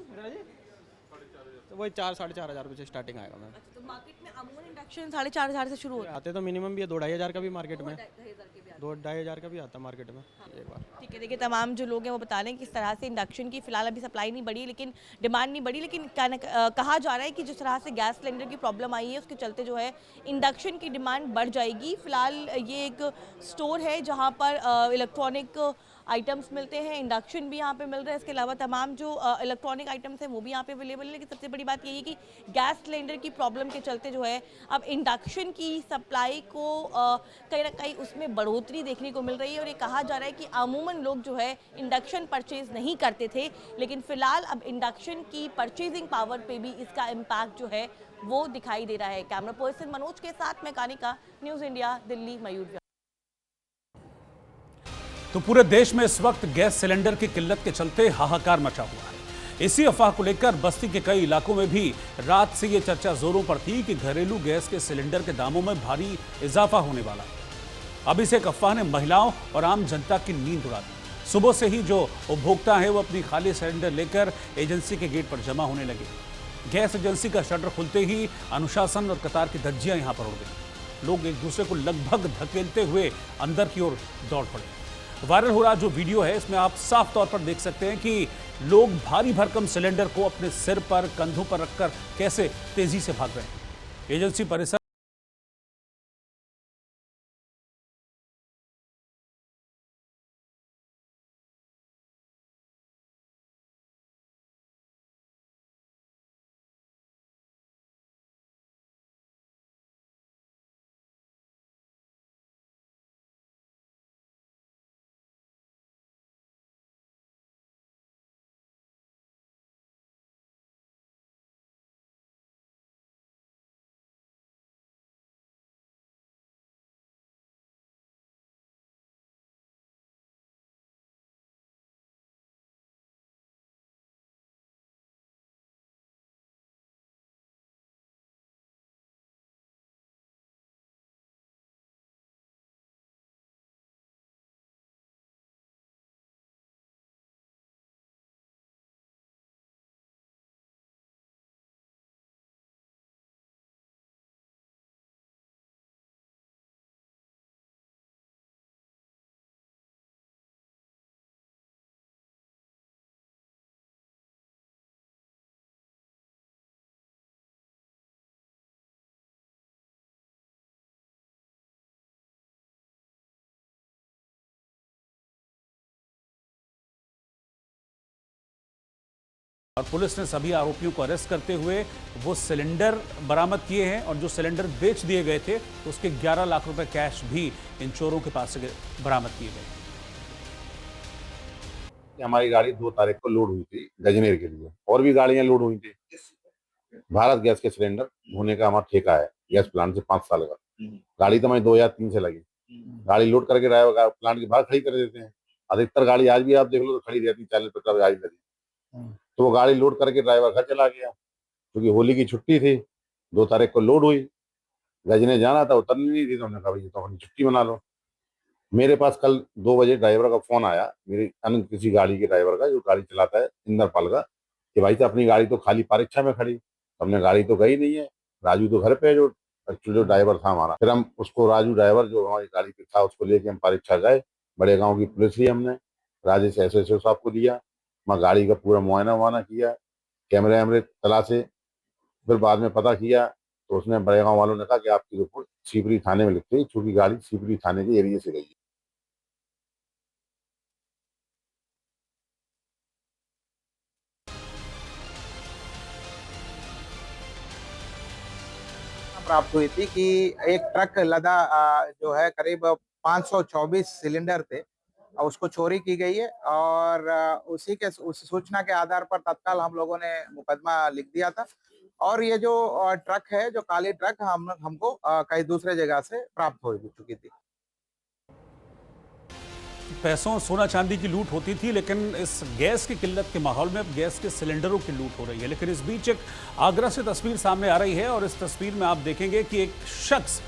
तो वही 4 साढ़े 4 हज़ार रुपये से स्टार्टिंग आएगा मैम। तो मार्केट में अमूल इंडक्शन 4,500 से शुरू होता है। आते तो मिनिमम भी है 2-2.5 हज़ार का भी मार्केट में, 2-2.5 हज़ार का भी आता मार्केट में एक बार। ठीक है, देखिए तमाम जो लोग हैं वो बता रहे हैं कि इस तरह से इंडक्शन की फिलहाल अभी सप्लाई नहीं बढ़ी, लेकिन डिमांड नहीं बढ़ी, लेकिन कहा जा रहा है कि जिस तरह से गैस सिलेंडर की प्रॉब्लम आई है उसके चलते जो है इंडक्शन की डिमांड बढ़ जाएगी। फिलहाल ये एक स्टोर है जहाँ पर इलेक्ट्रॉनिक आइटम्स मिलते हैं, इंडक्शन भी यहाँ पे मिल रहा है, इसके अलावा तमाम जो इलेक्ट्रॉनिक आइटम्स हैं वो भी यहाँ पे अवेलेबल है। लेकिन सबसे बड़ी बात यही है कि गैस सिलेंडर की प्रॉब्लम के चलते जो है अब इंडक्शन की सप्लाई को कहीं ना कहीं उसमें बढ़ोतरी देखने को मिल रही है। और ये कहा जा रहा है कि अमूमन लोग जो है इंडक्शन परचेज नहीं करते थे, लेकिन फिलहाल अब इंडक्शन की परचेजिंग पावर पे भी इसका इम्पैक्ट जो है वो दिखाई दे रहा है। कैमरा पर्सन मनोज के साथ मैं कानिका, न्यूज़ इंडिया, दिल्ली, मयूर। तो पूरे देश में इस वक्त गैस सिलेंडर की किल्लत के चलते हाहाकार मचा हुआ है। इसी अफवाह को लेकर बस्ती के कई इलाकों में भी रात से ये चर्चा जोरों पर थी कि घरेलू गैस के सिलेंडर के दामों में भारी इजाफा होने वाला है। अब इस एक अफवाह ने महिलाओं और आम जनता की नींद उड़ा दी। सुबह से ही जो उपभोक्ता हैं वो अपनी खाली सिलेंडर लेकर एजेंसी के गेट पर जमा होने लगे। गैस एजेंसी का शटर खुलते ही अनुशासन और कतार की धज्जियां यहां पर उड़ गई। लोग एक दूसरे को लगभग धकेलते हुए अंदर की ओर दौड़ पड़े। वायरल हो रहा जो वीडियो है इसमें आप साफ तौर पर देख सकते हैं कि लोग भारी भरकम सिलेंडर को अपने सिर पर, कंधों पर रखकर कैसे तेजी से भाग रहे हैं। एजेंसी परिसर और पुलिस ने सभी आरोपियों को अरेस्ट करते हुए वो सिलेंडर बरामद किए हैं और जो सिलेंडर बेच दिए गए थे उसके 11 लाख रुपए कैश भी इन चोरों के पास से बरामद किए गए। हमारी गाड़ी 2 तारीख को लोड हुई थी गजनेर के लिए, और भी गाड़ियां लोड हुई थी। भारत गैस के सिलेंडर होने का हमारा ठेका है गैस प्लांट से 5 साल का। गाड़ी तो मैं 2003 से लगी। गाड़ी लोड करके ड्राइवर प्लांट के बाहर खड़ी कर देते हैं। अधिकतर गाड़ी आज भी आप देख लो तो खड़ी रहती, 40-50 गाड़ी लगी। तो वो गाड़ी लोड करके ड्राइवर घर चला गया, क्योंकि होली की छुट्टी थी। 2 तारीख को लोड हुई, गजने जाना था, उतरनी नहीं थी, तो हमने कहा भाई तो अपनी छुट्टी मना लो। मेरे पास कल 2 बजे ड्राइवर का फोन आया, मेरे किसी गाड़ी के ड्राइवर का जो गाड़ी चलाता है इंद्रपाल का, कि भाई तो अपनी गाड़ी तो खाली परीक्षा में खड़ी। हमने गाड़ी तो गई नहीं है, राजू तो घर पे है जो एक्चुअली जो ड्राइवर था हमारा। फिर हम उसको राजू ड्राइवर जो हमारी गाड़ी पे था उसको लेके हम परीक्षा गए। बड़े गाँव की पुलिस ली हमने, राजेश SSO साहब को दिया, वहाँ गाड़ी का पूरा मुआयना किया, कैमरे वैमरे तलाशे। फिर बाद में पता किया तो उसने बड़े गाँव वालों ने कहा कि आपकी रिपोर्ट सीपरी थाने में लिखते, चूंकि गाड़ी सीपरी थाने के एरिया से गई है। प्राप्त हुई थी कि एक ट्रक लदा जो है करीब 524 सिलेंडर थे, उसको चोरी की गई है। और उस सूचना के आधार पर तत्काल हम लोगों ने मुकदमा लिख दिया था। और ये जो ट्रक है, जो काली ट्रक हमको कई दूसरे जगह से प्राप्त हो चुकी थी। पैसों सोना चांदी की लूट होती थी, लेकिन इस गैस की किल्लत के माहौल में अब गैस के सिलेंडरों की लूट हो रही है। लेकिन इस बीच एक आगरा से तस्वीर सामने आ रही है और इस तस्वीर में आप देखेंगे कि एक शख्स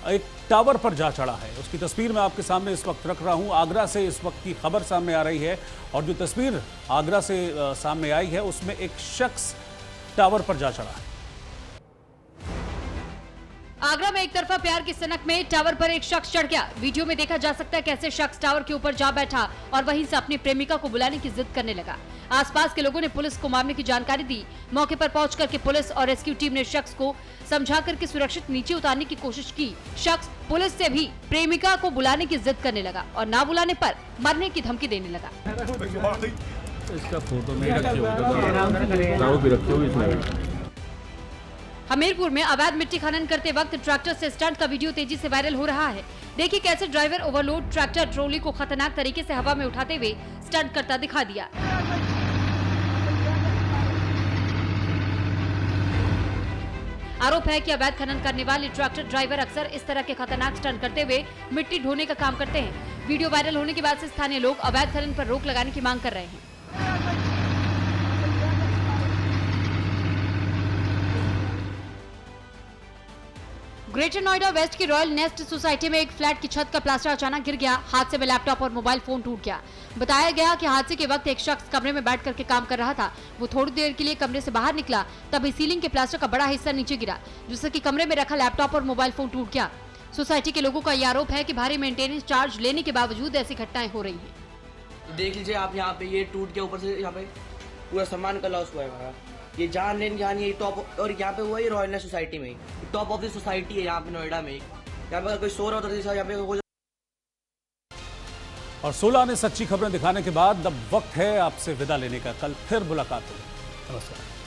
एक टावर पर जा चढ़ा है। उसकी तस्वीर मैं आपके सामने इस वक्त रख रहा हूं। आगरा से इस वक्त की खबर सामने आ रही है और जो तस्वीर आगरा से सामने आई है उसमें एक शख्स टावर पर जा चढ़ा है। आगरा में एक तरफा प्यार की सनक में टावर पर एक शख्स चढ़ गया। वीडियो में देखा जा सकता है कैसे शख्स टावर के ऊपर जा बैठा और वहीं से अपनी प्रेमिका को बुलाने की जिद करने लगा। आसपास के लोगों ने पुलिस को मामले की जानकारी दी। मौके पर पहुंचकर के पुलिस और रेस्क्यू टीम ने शख्स को समझा करके सुरक्षित नीचे उतारने की कोशिश की। शख्स पुलिस से भी प्रेमिका को बुलाने की जिद करने लगा और ना बुलाने पर मरने की धमकी देने लगा। इसका फोटो में रखे हुए हमीरपुर में अवैध मिट्टी खनन करते वक्त ट्रैक्टर से स्टंट का वीडियो तेजी से वायरल हो रहा है। देखिए कैसे ड्राइवर ओवरलोड ट्रैक्टर ट्रॉली को खतरनाक तरीके से हवा में उठाते हुए स्टंट करता दिखा दिया। आरोप है कि अवैध खनन करने वाले ट्रैक्टर ड्राइवर अक्सर इस तरह के खतरनाक स्टंट करते हुए मिट्टी ढोने का काम करते हैं। वीडियो वायरल होने के बाद से स्थानीय लोग अवैध खनन पर रोक लगाने की मांग कर रहे हैं। ग्रेटर नोएडा वेस्ट की रॉयल नेस्ट सोसाइटी में एक फ्लैट की छत का प्लास्टर अचानक गिर गया। हादसे में लैपटॉप और मोबाइल फोन टूट गया। बताया गया कि हादसे के वक्त एक शख्स कमरे में बैठ करके काम कर रहा था। वो थोड़ी देर के लिए कमरे से बाहर निकला, तभी सीलिंग के प्लास्टर का बड़ा हिस्सा नीचे गिरा, जिससे कि कमरे में रखा लैपटॉप और मोबाइल फोन टूट गया। सोसाइटी के लोगों का ये आरोप है कि भारी मेंटेनेंस चार्ज लेने के बावजूद ऐसी घटनाएं हो रही है। देख लीजिए आप, यहाँ पे ये टूट गया, ऊपर से यहाँ पे पूरा सामान का लॉस हुआ है हमारा। ये जान लेन जान ये टॉप, और यहाँ पे हुआ ये रॉयल नेस्ट सोसाइटी में, टॉप ऑफ द सोसाइटी है यहाँ पे नोएडा में। यहाँ पे अगर कोई सो रहा होता है यहाँ पे हो। और 16 ने सच्ची खबरें दिखाने के बाद अब वक्त है आपसे विदा लेने का। कल फिर मुलाकात होगी। नमस्कार।